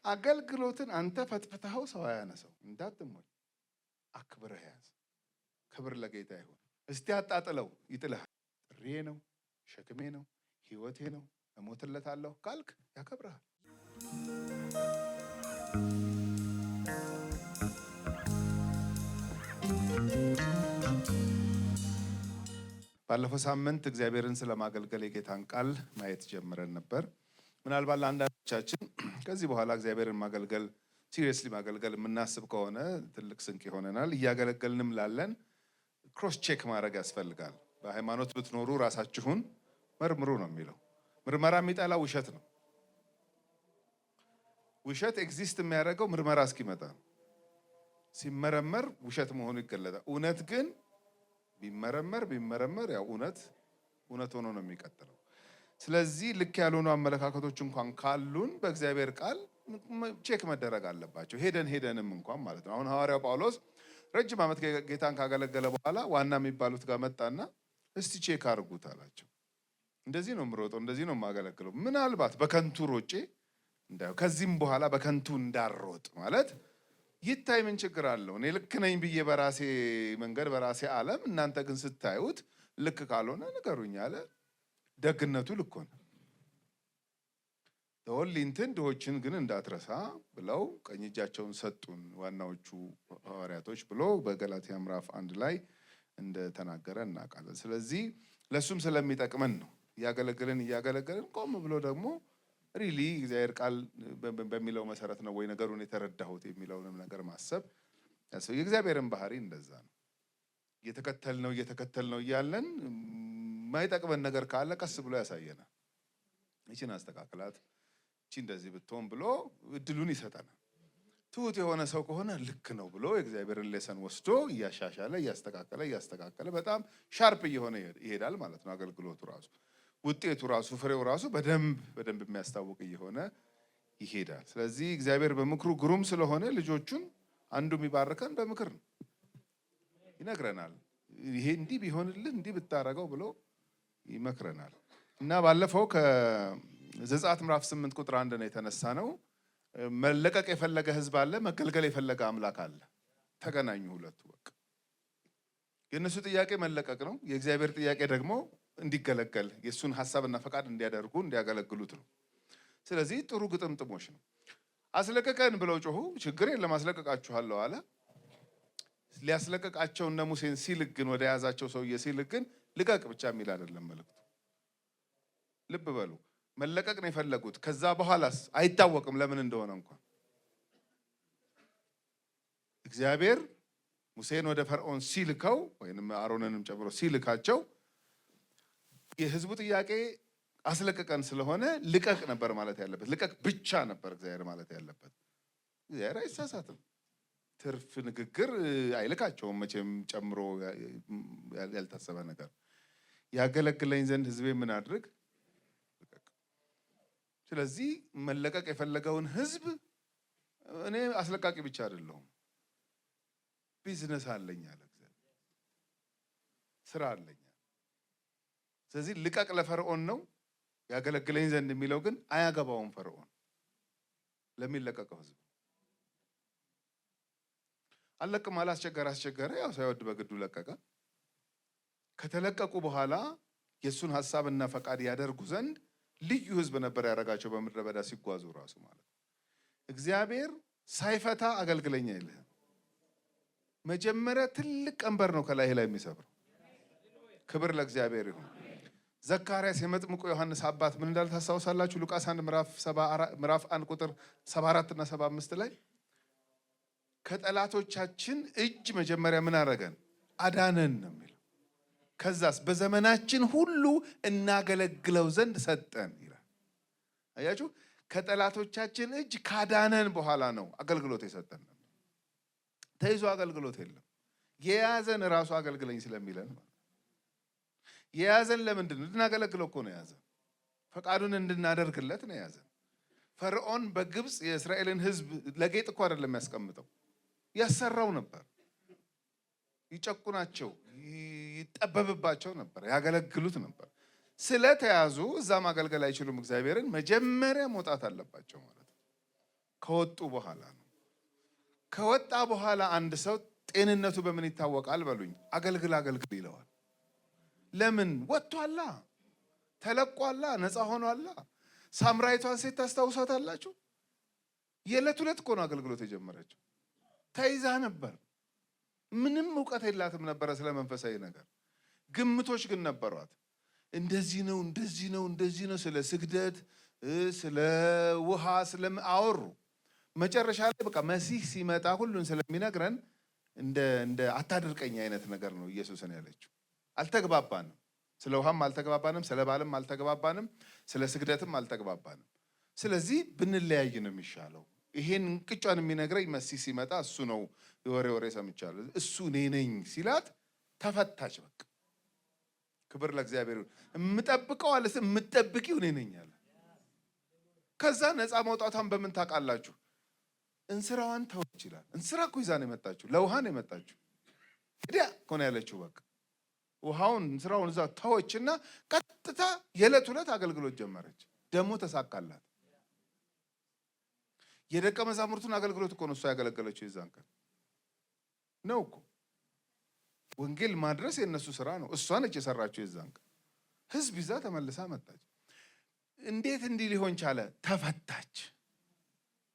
አገልግሎትን አንተ ፈትፈታው ሰው አያነሳው። እንዳትሞኝ አክብረህ ያዝ። ክብር ለጌታ ይሁን። እስቲ አጣጥለው ይጥልሃል። ጥሪዬ ነው፣ ሸክሜ ነው፣ ህይወቴ ነው፣ እሞትለታለሁ ካልክ ያከብርሃል። ባለፈው ሳምንት እግዚአብሔርን ስለማገልገል የጌታን ቃል ማየት ጀምረን ነበር። ምናልባት ለአንዳንዶቻችን ከዚህ በኋላ እግዚአብሔርን ማገልገል ሲሪየስሊ ማገልገል የምናስብ ከሆነ ትልቅ ስንቅ ይሆነናል። እያገለገልንም ላለን ክሮስ ቼክ ማድረግ ያስፈልጋል። በሃይማኖት ብትኖሩ ራሳችሁን መርምሩ ነው የሚለው። ምርመራ የሚጠላው ውሸት ነው። ውሸት ኤግዚስት የሚያደርገው ምርመራ እስኪመጣ ነው። ሲመረመር ውሸት መሆኑ ይገለጣል። እውነት ግን ቢመረመር ያው እውነት ሆኖ ነው የሚቀጥለው። ስለዚህ ልክ ያልሆኑ አመለካከቶች እንኳን ካሉን በእግዚአብሔር ቃል ቼክ መደረግ አለባቸው። ሄደንም እንኳን ማለት ነው። አሁን ሐዋርያው ጳውሎስ ረጅም ዓመት ጌታን ካገለገለ በኋላ ዋና የሚባሉት ጋር መጣና እስቲ ቼክ አድርጉት አላቸው። እንደዚህ ነው የምሮጠው፣ እንደዚህ ነው የማገለግለው፣ ምናልባት በከንቱ ሮጬ ከዚህም በኋላ በከንቱ እንዳሮጥ ማለት ይታይ ምን ችግር አለው? እኔ ልክ ነኝ ብዬ በራሴ መንገድ በራሴ ዓለም፣ እናንተ ግን ስታዩት ልክ ካልሆነ ንገሩኝ አለ። ደግነቱ ልክ ሆነ። ተወሊንትን ድሆችን ግን እንዳትረሳ ብለው ቀኝ እጃቸውን ሰጡን ዋናዎቹ ሐዋርያቶች ብሎ በገላትያ ምዕራፍ 1 ላይ እንደተናገረ እናውቃለን። ስለዚህ ለሱም ስለሚጠቅመን ነው እያገለገልን ቆም ብሎ ደግሞ ሪሊ እግዚአብሔር ቃል በሚለው መሰረት ነው ወይ ነገሩን የተረዳሁት የሚለውንም ነገር ማሰብ ያሰው። የእግዚአብሔርን ባህሪ እንደዛ ነው። እየተከተልነው እያለን ማይጠቅመን ነገር ካለ ቀስ ብሎ ያሳየናል። እቺን አስተካክላት፣ እቺ እንደዚህ ብትሆን ብሎ እድሉን ይሰጠናል። ትሁት የሆነ ሰው ከሆነ ልክ ነው ብሎ የእግዚአብሔርን ሌሰን ወስዶ እያሻሻለ እያስተካከለ በጣም ሻርፕ እየሆነ ይሄዳል ማለት ነው። አገልግሎቱ ራሱ ውጤቱ ራሱ ፍሬው ራሱ በደንብ የሚያስታውቅ እየሆነ ይሄዳል። ስለዚህ እግዚአብሔር በምክሩ ግሩም ስለሆነ ልጆቹን አንዱ የሚባርከን በምክር ነው። ይነግረናል። ይሄ እንዲህ ቢሆንልህ እንዲህ ብታረገው ብሎ ይመክረናል። እና ባለፈው ከዘጸአት ምዕራፍ 8 ቁጥር 1 ነው የተነሳ ነው። መለቀቅ የፈለገ ህዝብ አለ፣ መገልገል የፈለገ አምላክ አለ። ተገናኙ ሁለቱ። በቃ የእነሱ ጥያቄ መለቀቅ ነው። የእግዚአብሔር ጥያቄ ደግሞ እንዲገለገል የእሱን ሀሳብና ፈቃድ እንዲያደርጉ እንዲያገለግሉት ነው። ስለዚህ ጥሩ ግጥምጥሞች ነው። አስለቀቀን ብለው ጮሁ። ችግር የለም አስለቀቃችኋለሁ አለ። ሊያስለቀቃቸው እነ ሙሴን ሲልክ ግን ወደ ያዛቸው ሰውዬ ሲልክ ግን ልቀቅ ብቻ የሚል አይደለም መልእክቱ። ልብ በሉ፣ መለቀቅ ነው የፈለጉት። ከዛ በኋላስ አይታወቅም ለምን እንደሆነ እንኳን። እግዚአብሔር ሙሴን ወደ ፈርዖን ሲልከው ወይንም አሮንንም ጨምሮ ሲልካቸው የህዝቡ ጥያቄ አስለቀቀን ስለሆነ ልቀቅ ነበር ማለት ያለበት። ልቀቅ ብቻ ነበር እግዚአብሔር ማለት ያለበት። እግዚአብሔር አይሳሳትም። ትርፍ ንግግር አይልካቸውም መቼም ጨምሮ ያልታሰበ ነገር። ያገለግለኝ ዘንድ ህዝቤ ምን አድርግ? ልቀቅ። ስለዚህ መለቀቅ የፈለገውን ህዝብ እኔ አስለቃቂ ብቻ አይደለሁም፣ ቢዝነስ አለኝ አለ እግዚአብሔር፣ ስራ አለኝ። ስለዚህ ልቀቅ ለፈርዖን ነው፣ ያገለግለኝ ዘንድ የሚለው ግን አያገባውም። ፈርዖን ለሚለቀቀው ህዝብ አለቅም አለ። አስቸገረ። ያው ሳይወድ በግዱ ለቀቀ። ከተለቀቁ በኋላ የእሱን ሀሳብና ፈቃድ ያደርጉ ዘንድ ልዩ ህዝብ ነበር ያደረጋቸው። በምድረ በዳ ሲጓዙ ራሱ ማለት እግዚአብሔር ሳይፈታ አገልግለኝ አይልህም። መጀመሪያ ትልቅ ቀንበር ነው ከላይ ላይ የሚሰብረው። ክብር ለእግዚአብሔር ይሁን። ዘካርያስ የመጥምቁ ዮሐንስ አባት ምን እንዳለ ታስታውሳላችሁ? ሉቃስ 1 ምዕራፍ 1 ቁጥር 74 እና 75 ላይ ከጠላቶቻችን እጅ መጀመሪያ ምን አደረገን? አዳነን ነው የሚለው። ከዛስ በዘመናችን ሁሉ እናገለግለው ዘንድ ሰጠን ይላል። አያችሁ፣ ከጠላቶቻችን እጅ ካዳነን በኋላ ነው አገልግሎት የሰጠን። ተይዞ አገልግሎት የለም። የያዘን ራሱ አገልግለኝ ስለሚለን ማለት የያዘን ለምንድን ነው? እንድናገለግለው እኮ ነው የያዘን። ፈቃዱን እንድናደርግለት ነው የያዘን። ፈርዖን በግብፅ የእስራኤልን ህዝብ ለጌጥ እኮ አይደለም ያስቀምጠው፣ ያሰራው ነበር። ይጨቁናቸው፣ ይጠበብባቸው ነበር፣ ያገለግሉት ነበር። ስለተያዙ እዛ ማገልገል አይችሉም እግዚአብሔርን። መጀመሪያ መውጣት አለባቸው ማለት ነው። ከወጡ በኋላ ነው። ከወጣ በኋላ አንድ ሰው ጤንነቱ በምን ይታወቃል በሉኝ? አገልግል ይለዋል። ለምን? ወጥቷላ፣ ተለቋላ፣ ነፃ ሆኗላ። ሳምራይቷን ሴት ታስታውሳታላችሁ? የዕለት ሁለት እኮ ነው አገልግሎት የጀመረችው። ተይዛ ነበር። ምንም እውቀት የላትም ነበረ ስለ መንፈሳዊ ነገር። ግምቶች ግን ነበሯት። እንደዚህ ነው፣ እንደዚህ ነው፣ እንደዚህ ነው። ስለ ስግደት፣ ስለ ውሃ አወሩ። መጨረሻ ላይ በቃ መሲህ ሲመጣ ሁሉን ስለሚነግረን እንደ አታድርቀኝ አይነት ነገር ነው ኢየሱስን ያለችው። አልተግባባንም። ስለ ውሃም አልተግባባንም፣ ስለ ባልም አልተግባባንም፣ ስለ ስግደትም አልተግባባንም። ስለዚህ ብንለያይ ነው የሚሻለው። ይሄን እንቅጯን የሚነግረኝ መሲህ ሲመጣ እሱ ነው። ወሬ ሰምቻለሁ፣ እሱ እኔ ነኝ ሲላት ተፈታች። በቃ ክብር ለእግዚአብሔር። የምጠብቀው አለ የምትጠብቂው እኔ ነኝ አለ። ከዛ ነፃ መውጣቷን በምን ታውቃላችሁ? እንስራዋን ተወች ይላል። እንስራ እኮ ይዛ ነው የመጣችው፣ ለውሃ ነው የመጣችው። እንግዲያ እኮ ነው ያለችው። በቃ ውሃውን እንስራውን እዛ ተወችና ቀጥታ የዕለት ሁለት አገልግሎት ጀመረች። ደግሞ ተሳካላት። የደቀ መዛሙርቱን አገልግሎት እኮ ነው እሷ ያገለገለችው። የዛን ቀን ነው እኮ ወንጌል ማድረስ የእነሱ ስራ ነው። እሷ ነች የሰራችው። የዛን ቀን ህዝብ ይዛ ተመልሳ መጣች። እንዴት እንዲህ ሊሆን ቻለ? ተፈታች።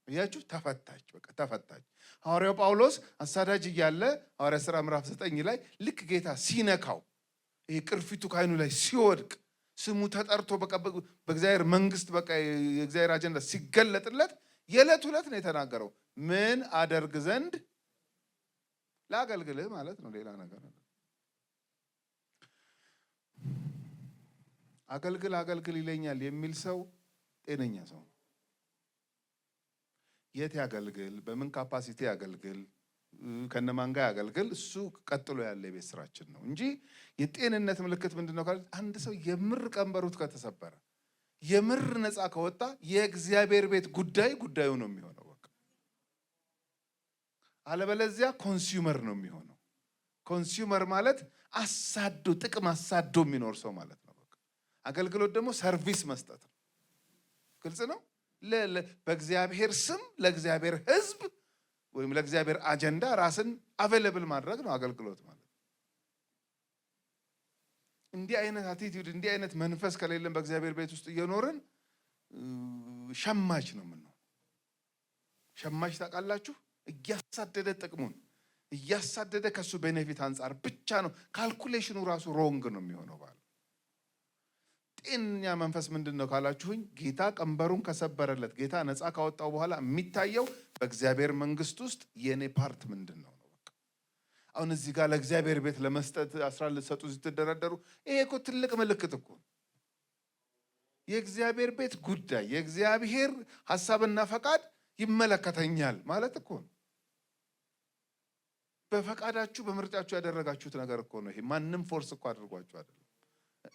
እያችሁ ተፈታች። በቃ ተፈታች። ሐዋርያው ጳውሎስ አሳዳጅ እያለ ሐዋርያ ሥራ ምዕራፍ 9 ላይ ልክ ጌታ ሲነካው ይሄ ቅርፊቱ ከዓይኑ ላይ ሲወድቅ ስሙ ተጠርቶ በቃ በእግዚአብሔር መንግስት በቃ የእግዚአብሔር አጀንዳ ሲገለጥለት የዕለት ሁለት ነው የተናገረው። ምን አደርግ ዘንድ? ላገልግልህ ማለት ነው። ሌላ ነገር ነው። አገልግል ይለኛል የሚል ሰው ጤነኛ ሰው ነው። የት ያገልግል? በምን ካፓሲቲ ያገልግል? ከነማን ጋር ያገልግል? እሱ ቀጥሎ ያለ የቤት ስራችን ነው እንጂ የጤንነት ምልክት ምንድነው ካለ አንድ ሰው የምር ቀንበሩት ከተሰበረ የምር ነፃ ከወጣ የእግዚአብሔር ቤት ጉዳዩ ነው የሚሆነው። በቃ አለበለዚያ ኮንሱመር ነው የሚሆነው። ኮንሱመር ማለት ጥቅም አሳዶ የሚኖር ሰው ማለት ነው። በቃ አገልግሎት ደግሞ ሰርቪስ መስጠት ነው። ግልጽ ነው። በእግዚአብሔር ስም ለእግዚአብሔር ሕዝብ ወይም ለእግዚአብሔር አጀንዳ ራስን አቬለብል ማድረግ ነው አገልግሎት ማለት። እንዲህ አይነት አቲቲዩድ እንዲህ አይነት መንፈስ ከሌለን በእግዚአብሔር ቤት ውስጥ እየኖርን ሸማች ነው የምንሆነው። ሸማች ታውቃላችሁ? እያሳደደ ጥቅሙን እያሳደደ ከሱ ቤኔፊት አንጻር ብቻ ነው። ካልኩሌሽኑ ራሱ ሮንግ ነው የሚሆነው። ባል ጤነኛ መንፈስ ምንድን ነው ካላችሁኝ፣ ጌታ ቀንበሩን ከሰበረለት ጌታ ነፃ ካወጣው በኋላ የሚታየው በእግዚአብሔር መንግስት ውስጥ የኔ ፓርት ምንድን ነው። አሁን እዚህ ጋር ለእግዚአብሔር ቤት ለመስጠት 10 ልትሰጡ ስትደረደሩ ይሄ እኮ ትልቅ ምልክት እኮ። የእግዚአብሔር ቤት ጉዳይ የእግዚአብሔር ሐሳብና ፈቃድ ይመለከተኛል ማለት እኮ ነው። በፈቃዳችሁ በምርጫችሁ ያደረጋችሁት ነገር እኮ ነው። ይሄ ማንም ፎርስ እኮ አድርጓችሁ አይደለም።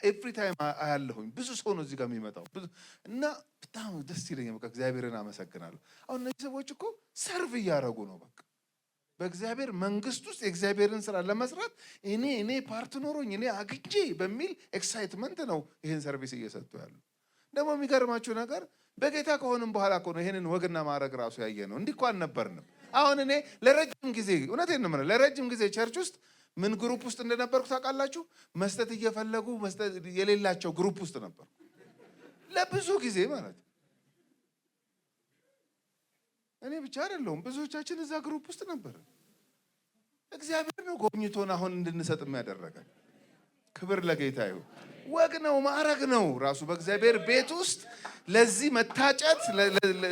ኤቭሪ ታይም አያለሁኝ ብዙ ሰው ነው እዚህ ጋር የሚመጣው እና በጣም ደስ ይለኛል። በቃ እግዚአብሔርን አመሰግናለሁ። አሁን እነዚህ ሰዎች እኮ ሰርቭ እያደረጉ ነው። በቃ በእግዚአብሔር መንግስት ውስጥ የእግዚአብሔርን ስራ ለመስራት እኔ ፓርት ኖሮኝ እኔ አግጄ በሚል ኤክሳይትመንት ነው ይህን ሰርቪስ እየሰጡ ያሉ። ደግሞ የሚገርማችሁ ነገር በጌታ ከሆንም በኋላ እኮ ነው ይህንን ወግና ማዕረግ ራሱ ያየ ነው። እንዲህ እኮ አልነበርንም። አሁን እኔ ለረጅም ጊዜ እውነቴን ነው የምልህ ለረጅም ጊዜ ቸርች ውስጥ ምን ግሩፕ ውስጥ እንደነበርኩ ታውቃላችሁ? መስጠት እየፈለጉ መስጠት የሌላቸው ግሩፕ ውስጥ ነበርኩ ለብዙ ጊዜ ማለት። እኔ ብቻ አይደለሁም፣ ብዙዎቻችን እዛ ግሩፕ ውስጥ ነበር። እግዚአብሔር ነው ጎብኝቶን አሁን እንድንሰጥ የሚያደረገን። ክብር ለጌታ ይሁን። ወግ ነው ማዕረግ ነው ራሱ በእግዚአብሔር ቤት ውስጥ ለዚህ መታጨት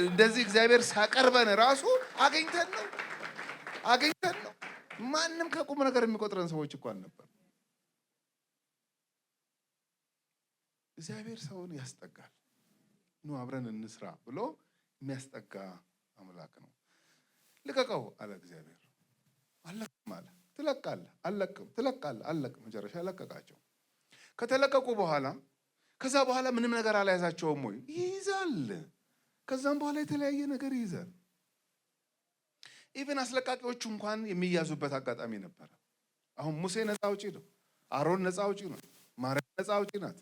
እንደዚህ እግዚአብሔር ሲያቀርበን ራሱ አገኝተን ነው። ማንም ከቁም ነገር የሚቆጥረን ሰዎች እኮ አልነበር። እግዚአብሔር ሰውን ያስጠጋል። ኑ አብረን እንስራ ብሎ የሚያስጠጋ አምላክ ነው። ልቀቀው አለ እግዚአብሔር። አለቅም አለ። ትለቃለህ፣ አለቅም፣ ትለቃለህ፣ አለቅም። መጨረሻ ለቀቃቸው። ከተለቀቁ በኋላ ከዛ በኋላ ምንም ነገር አልያዛቸውም ወይ? ይይዛል። ከዛም በኋላ የተለያየ ነገር ይይዛል። ኢቨን አስለቃቂዎቹ እንኳን የሚያዙበት አጋጣሚ ነበረ። አሁን ሙሴ ነፃ አውጪ ነው፣ አሮን ነፃ አውጪ ነው፣ ማርያም ነፃ አውጪ ናት።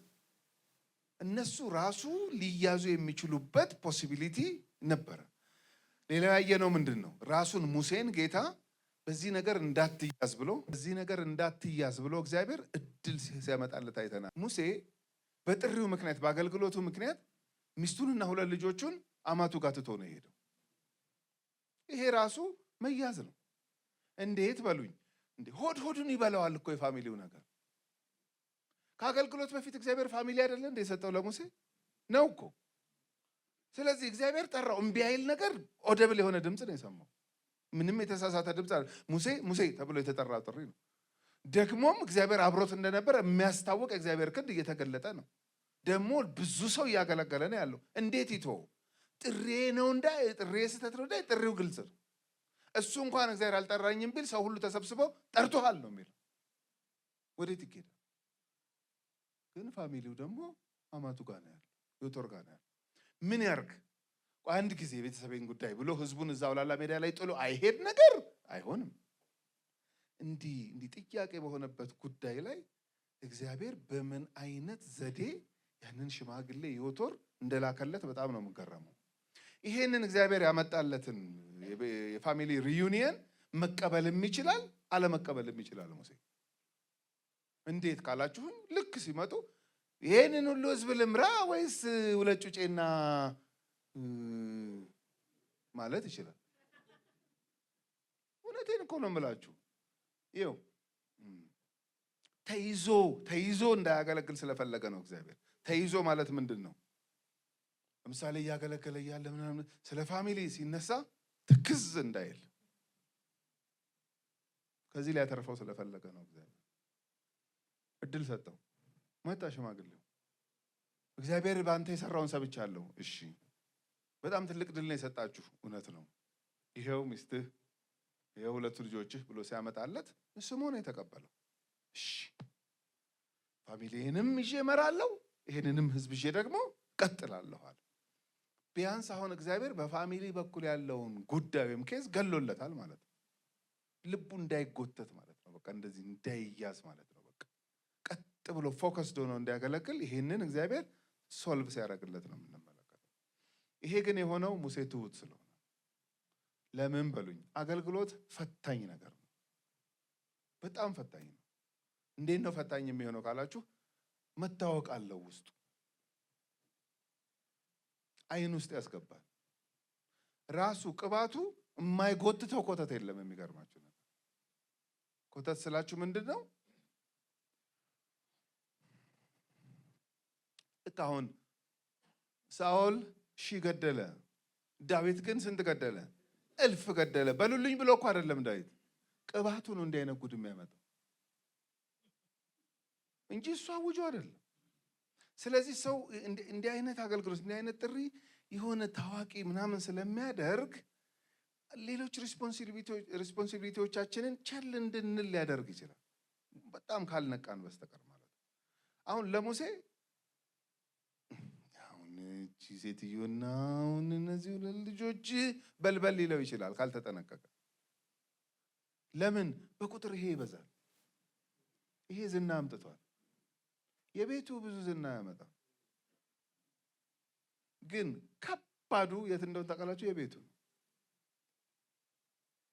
እነሱ ራሱ ሊያዙ የሚችሉበት ፖሲቢሊቲ ነበረ። ሌላ ያየነው ምንድን ነው? ራሱን ሙሴን ጌታ በዚህ ነገር እንዳትያዝ ብሎ እግዚአብሔር እድል ሲያመጣለት አይተናል። ሙሴ በጥሪው ምክንያት በአገልግሎቱ ምክንያት ሚስቱንና 2 ልጆቹን አማቱ ጋር ትቶ ነው የሄደው። ይሄ ራሱ መያዝ ነው። እንዴት በሉኝ? ሆዱን ይበላዋል እኮ የፋሚሊው ነገር። ከአገልግሎት በፊት እግዚአብሔር ፋሚሊ አይደለ እንደ የሰጠው ለሙሴ ነው እኮ። ስለዚህ እግዚአብሔር ጠራው። እምቢ አይል ነገር ኦደብል የሆነ ድምፅ ነው የሰማው። ምንም የተሳሳተ ድምፅ አለ። ሙሴ ተብሎ የተጠራ ጥሪ ነው። ደግሞም እግዚአብሔር አብሮት እንደነበር የሚያስታውቅ እግዚአብሔር ክንድ እየተገለጠ ነው። ደግሞ ብዙ ሰው እያገለገለ ነው ያለው። እንዴት ይቶ ጥሬ ነው ጥሬ ስህተት ነው ጥሪው ግልጽ ነው። እሱ እንኳን እግዚአብሔር አልጠራኝም ቢል ሰው ሁሉ ተሰብስበው ጠርቶሃል ነው የሚለው። ወዴት ይኬዳል? ግን ፋሚሊው ደግሞ አማቱ ጋር ነው ያለው፣ ዮቶር ጋር ነው ያለው። ምን ያርግ? አንድ ጊዜ የቤተሰቤን ጉዳይ ብሎ ህዝቡን እዛው ላላ ሜዳ ላይ ጥሎ አይሄድ ነገር አይሆንም። እንዲህ ጥያቄ በሆነበት ጉዳይ ላይ እግዚአብሔር በምን አይነት ዘዴ ያንን ሽማግሌ ዮቶር እንደላከለት በጣም ነው የምገረመው። ይሄንን እግዚአብሔር ያመጣለትን የፋሚሊ ሪዩኒየን መቀበልም ይችላል አለመቀበልም ይችላል ሙሴ። እንዴት ካላችሁኝ ልክ ሲመጡ ይሄንን ሁሉ ህዝብ ልምራ ወይስ 2 ጩጬና ማለት ይችላል። እውነቴን እኮ ነው የምላችሁ። ይኸው ተይዞ እንዳያገለግል ስለፈለገ ነው እግዚአብሔር። ተይዞ ማለት ምንድን ነው? ለምሳሌ እያገለገለ እያለ ምናምን ስለ ፋሚሊ ሲነሳ ትክዝ እንዳይል ከዚህ ላይ ያተርፈው ስለፈለገ ነው እግዚአብሔር። እድል ሰጠው። መጣ ሽማግሌው። እግዚአብሔር በአንተ የሰራውን ሰብቻለሁ። እሺ በጣም ትልቅ ድል ነው የሰጣችሁ። እውነት ነው። ይሄው ሚስትህ፣ ይሄው 2 ልጆችህ ብሎ ሲያመጣለት ስሙ ነው የተቀበለው። እሺ ፋሚሊዬንም ይዤ እመራለሁ፣ ይሄንንም ህዝብ ይዤ ደግሞ ቀጥላለሁ አለ። ቢያንስ አሁን እግዚአብሔር በፋሚሊ በኩል ያለውን ጉዳይ ወይም ኬዝ ገሎለታል ማለት ነው። ልቡ እንዳይጎተት ማለት ነው። በቃ እንደዚህ እንዳይያዝ ማለት ነው። በቃ ቀጥ ብሎ ፎከስድ ሆኖ እንዲያገለግል ይሄንን እግዚአብሔር ሶልቭ ሲያደርግለት ነው የምንመለከተው። ይሄ ግን የሆነው ሙሴ ትሁት ስለሆነ። ለምን በሉኝ? አገልግሎት ፈታኝ ነገር ነው። በጣም ፈታኝ ነው። እንዴት ነው ፈታኝ የሚሆነው ካላችሁ፣ መታወቅ አለው ውስጡ። አይን ውስጥ ያስገባል። ራሱ ቅባቱ የማይጎትተው ኮተት የለም። የሚገርማችሁ ነገር ኮተት ስላችሁ ምንድን ነው? አሁን ሳኦል 1000 ገደለ፣ ዳዊት ግን ስንት ገደለ? 1000 ገደለ። በሉልኝ ብሎ እኮ አይደለም ዳዊት፣ ቅባቱ ነው እንዲህ አይነት ጉድ የሚያመጣው እንጂ እሱ አውጆ አይደለም። ስለዚህ ሰው እንዲህ አይነት አገልግሎት እንዲህ አይነት ጥሪ የሆነ ታዋቂ ምናምን ስለሚያደርግ ሌሎች ሪስፖንሲቢሊቲዎቻችንን ቸል እንድንል ሊያደርግ ይችላል። በጣም ካልነቃን በስተቀር ማለት ነው። አሁን ለሙሴ እቺ ሴትዮና አሁን እነዚህ 2 ልጆች በልበል ሊለው ይችላል ካልተጠነቀቀ። ለምን? በቁጥር ይሄ ይበዛል። ይሄ ዝና አምጥቷል። የቤቱ ብዙ ዝና ያመጣል። ግን ከባዱ የት እንደሆነ ታውቃላችሁ? የቤቱ።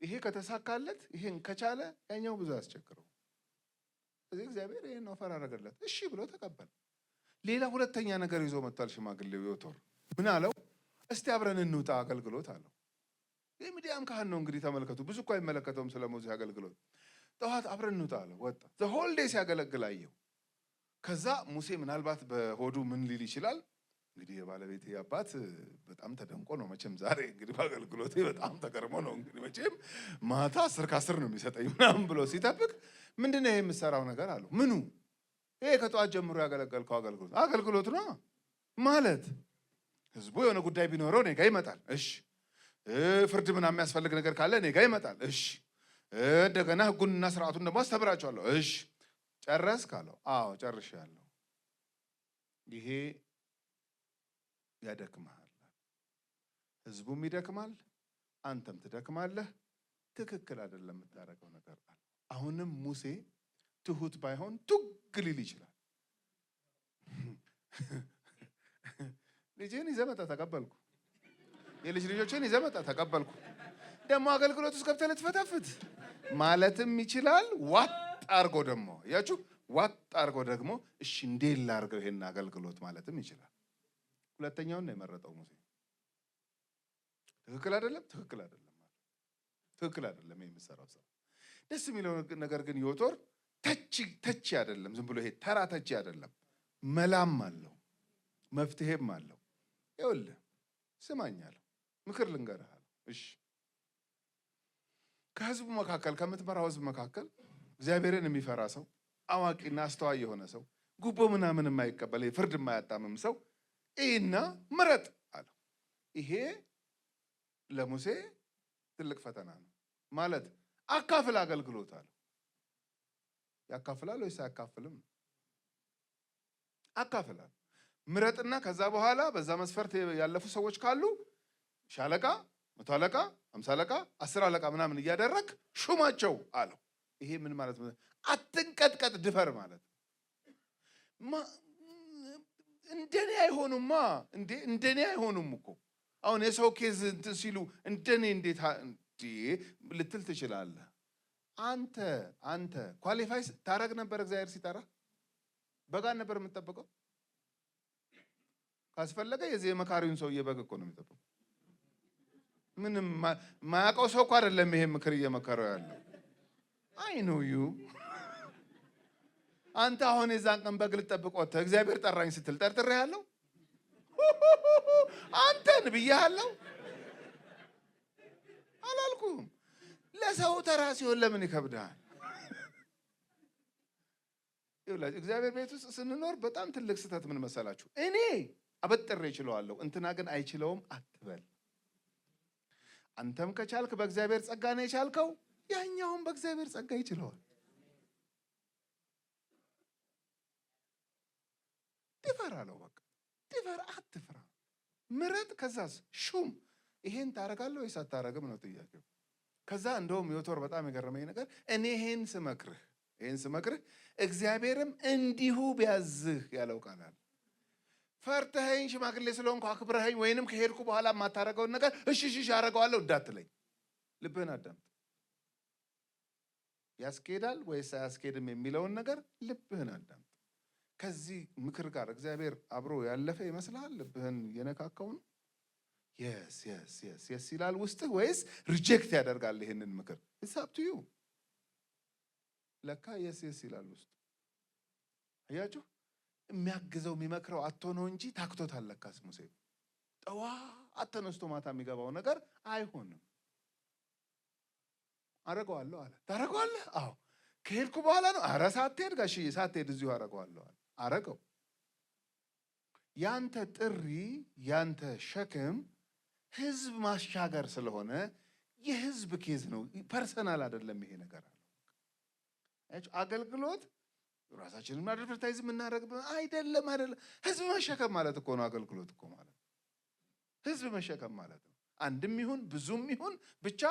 ይሄ ከተሳካለት ይሄን ከቻለ ያኛው ብዙ ያስቸግረው። ስለዚህ እግዚአብሔር ይሄን ኦፈር አደረገለት። እሺ ብሎ ተቀበለ። ሌላ ሁለተኛ ነገር ይዞ መጥቷል ሽማግሌው ዮቶር። ምን አለው? እስቲ አብረን እንውጣ አገልግሎት አለው። የሚዲያም ካህን ነው እንግዲህ ተመልከቱ። ብዙ እኮ አይመለከተውም ስለ ሙሴ አገልግሎት። ጠዋት አብረን እንውጣ አለው። ወጣ። ዘሆል ዴይ ሲያገለግል አየው። ከዛ ሙሴ ምናልባት በሆዱ ምን ሊል ይችላል እንግዲህ፣ የባለቤቴ አባት በጣም ተደንቆ ነው መቼም ዛሬ እንግዲህ በአገልግሎቴ በጣም ተገርሞ ነው እንግዲህ መቼም ማታ 10 ከ10 ነው የሚሰጠኝ ምናምን ብሎ ሲጠብቅ፣ ምንድነው ይሄ የምሰራው ነገር አለው። ምኑ? ይሄ ከጠዋት ጀምሮ ያገለገልከው አገልግሎት ነው ማለት። ህዝቡ የሆነ ጉዳይ ቢኖረው እኔ ጋ ይመጣል። እሺ ፍርድ ምናምን የሚያስፈልግ ነገር ካለ እኔ ጋ ይመጣል። እሺ እንደገና ህጉንና ስርዓቱን ደግሞ አስተምራቸዋለሁ። እሺ ጨረስክ አለው። አዎ ጨርሻለሁ። ይሄ ያደክማል፣ ህዝቡም ይደክማል፣ አንተም ትደክማለህ። ትክክል አይደለም የምታደርገው ነገር አለ። አሁንም ሙሴ ትሁት ባይሆን ቱግ ሊል ይችላል። ልጄን ይዘህ መጣ፣ ተቀበልኩ። የልጅ ልጆችን ይዘህ መጣ፣ ተቀበልኩ። ደግሞ አገልግሎት ውስጥ ገብተህ ልትፈተፍት ማለትም ይችላል። ዋጥ አድርጎ ደግሞ ያችሁ ዋጥ አድርጎ ደግሞ እሺ እንዴት ላድርገው ይሄን አገልግሎት ማለትም ይችላል። ሁለተኛውን ነው የመረጠው ሙሴ። ትክክል አይደለም፣ ትክክል አይደለም ማለት ትክክል አይደለም የምሰራው ስራ። ደስ የሚለው ነገር ግን ዮቶር ተቺ አይደለም፣ ዝም ብሎ ይሄ ተራ ተቺ አይደለም። መላም አለው፣ መፍትሄም አለው። ይኸውልህ ስማኛለሁ፣ ምክር ልንገርህ። እሺ ከህዝቡ መካከል ከምትመራው ህዝብ መካከል እግዚአብሔርን የሚፈራ ሰው፣ አዋቂና አስተዋይ የሆነ ሰው፣ ጉቦ ምናምን የማይቀበል ፍርድ የማያጣምም ሰው እና ምረጥ አለው። ይሄ ለሙሴ ትልቅ ፈተና ነው ማለት አካፍል አገልግሎት አለው። ያካፍላል ወይስ አያካፍልም? አካፍላል። ምረጥና ከዛ በኋላ በዛ መስፈርት ያለፉ ሰዎች ካሉ ሻለቃ፣ መቶ አለቃ፣ 50 አለቃ፣ 10 አለቃ ምናምን እያደረግ ሹማቸው አለው። ይሄ ምን ማለት ነው? አትንቀጥቀጥ፣ ድፈር ማለት እንደኔ አይሆኑማ እንዴ! እንደኔ አይሆኑም እኮ አሁን የሰው ኬዝ እንትን ሲሉ እንደኔ እንዴት ልትል ትችላለህ። አንተ ኳሊፋይ ታረግ ነበር። እግዚአብሔር ሲጠራ በጋን ነበር የምትጠብቀው። ካስፈለገ የዚህ የመካሪውን ሰውዬ በግ እኮ ነው የሚጠብቀው። ምንም ማያውቀው ሰው እኮ አይደለም ይሄ ምክር እየመከረው ያለው። አይ ኖ ዩ አንተ አሁን የዛን ቀን በግ ልጠብቅ ወጥተህ እግዚአብሔር ጠራኝ ስትል ጠርጥሬሃለሁ? አንተን ብያለሁ አላልኩም? ለሰው ተራ ሲሆን ለምን ይከብዳል? ይኸውላችሁ እግዚአብሔር ቤት ውስጥ ስንኖር በጣም ትልቅ ስህተት ምን መሰላችሁ? እኔ አበጥሬ እችለዋለሁ እንትና ግን አይችለውም አትበል። አንተም ከቻልክ በእግዚአብሔር ጸጋ ነው የቻልከው፣ ያኛውም በእግዚአብሔር ጸጋ ይችለዋል። ድፈር አለው። በቃ ድፈር፣ አትፍራ፣ ምረጥ። ከዛስ ሹም። ይሄን ታረጋለህ ወይስ አታረግም ነው ጥያቄው። ከዛ እንደውም ዮቶር በጣም የገረመኝ ነገር እኔ ይሄን ስመክርህ እግዚአብሔርም እንዲሁ ቢያዝህ ያለው ቃል አለ። ፈርተኸኝ ሽማግሌ ስለሆንኩ አክብረኸኝ ወይንም ከሄድኩ በኋላ የማታረገውን ነገር እሺ አረገዋለሁ እንዳትለኝ። ልብህን አዳምጥ። ያስኬዳል ወይስ አያስኬድም የሚለውን ነገር ልብህን አዳምጥ። ከዚህ ምክር ጋር እግዚአብሔር አብሮ ያለፈ ይመስልሃል? ልብህን የነካካው ነው? የስ ይላል ውስጥህ ወይስ ሪጀክት ያደርጋል ይሄንን ምክር? ኢትስ አፕ ቱ ዩ። ለካ የስ ይላል ውስጥ። አያችሁ፣ የሚያግዘው የሚመክረው አጥቶ ነው እንጂ ታክቶታል። ለካስ ሙሴ ጠዋት ተነስቶ ማታ የሚገባው ነገር አይሆንም። አረገዋለሁ አለ። ታረገዋለህ? አዎ። ከሄድኩ በኋላ ነው? ኧረ ሳትሄድ ጋሽዬ ሳትሄድ እዚሁ አረገዋለሁ አለ። አረገው። ያንተ ጥሪ ያንተ ሸክም ህዝብ ማሻገር ስለሆነ የህዝብ ኬዝ ነው፣ ፐርሰናል አይደለም። ይሄ ነገር አለ አገልግሎት ራሳችንን አድቨርታይዝ የምናደርግ አይደለም። ህዝብ መሸከም ማለት እኮ ነው። አገልግሎት እኮ ማለት ህዝብ መሸከም ማለት ነው። አንድም ይሁን ብዙም ይሁን ብቻ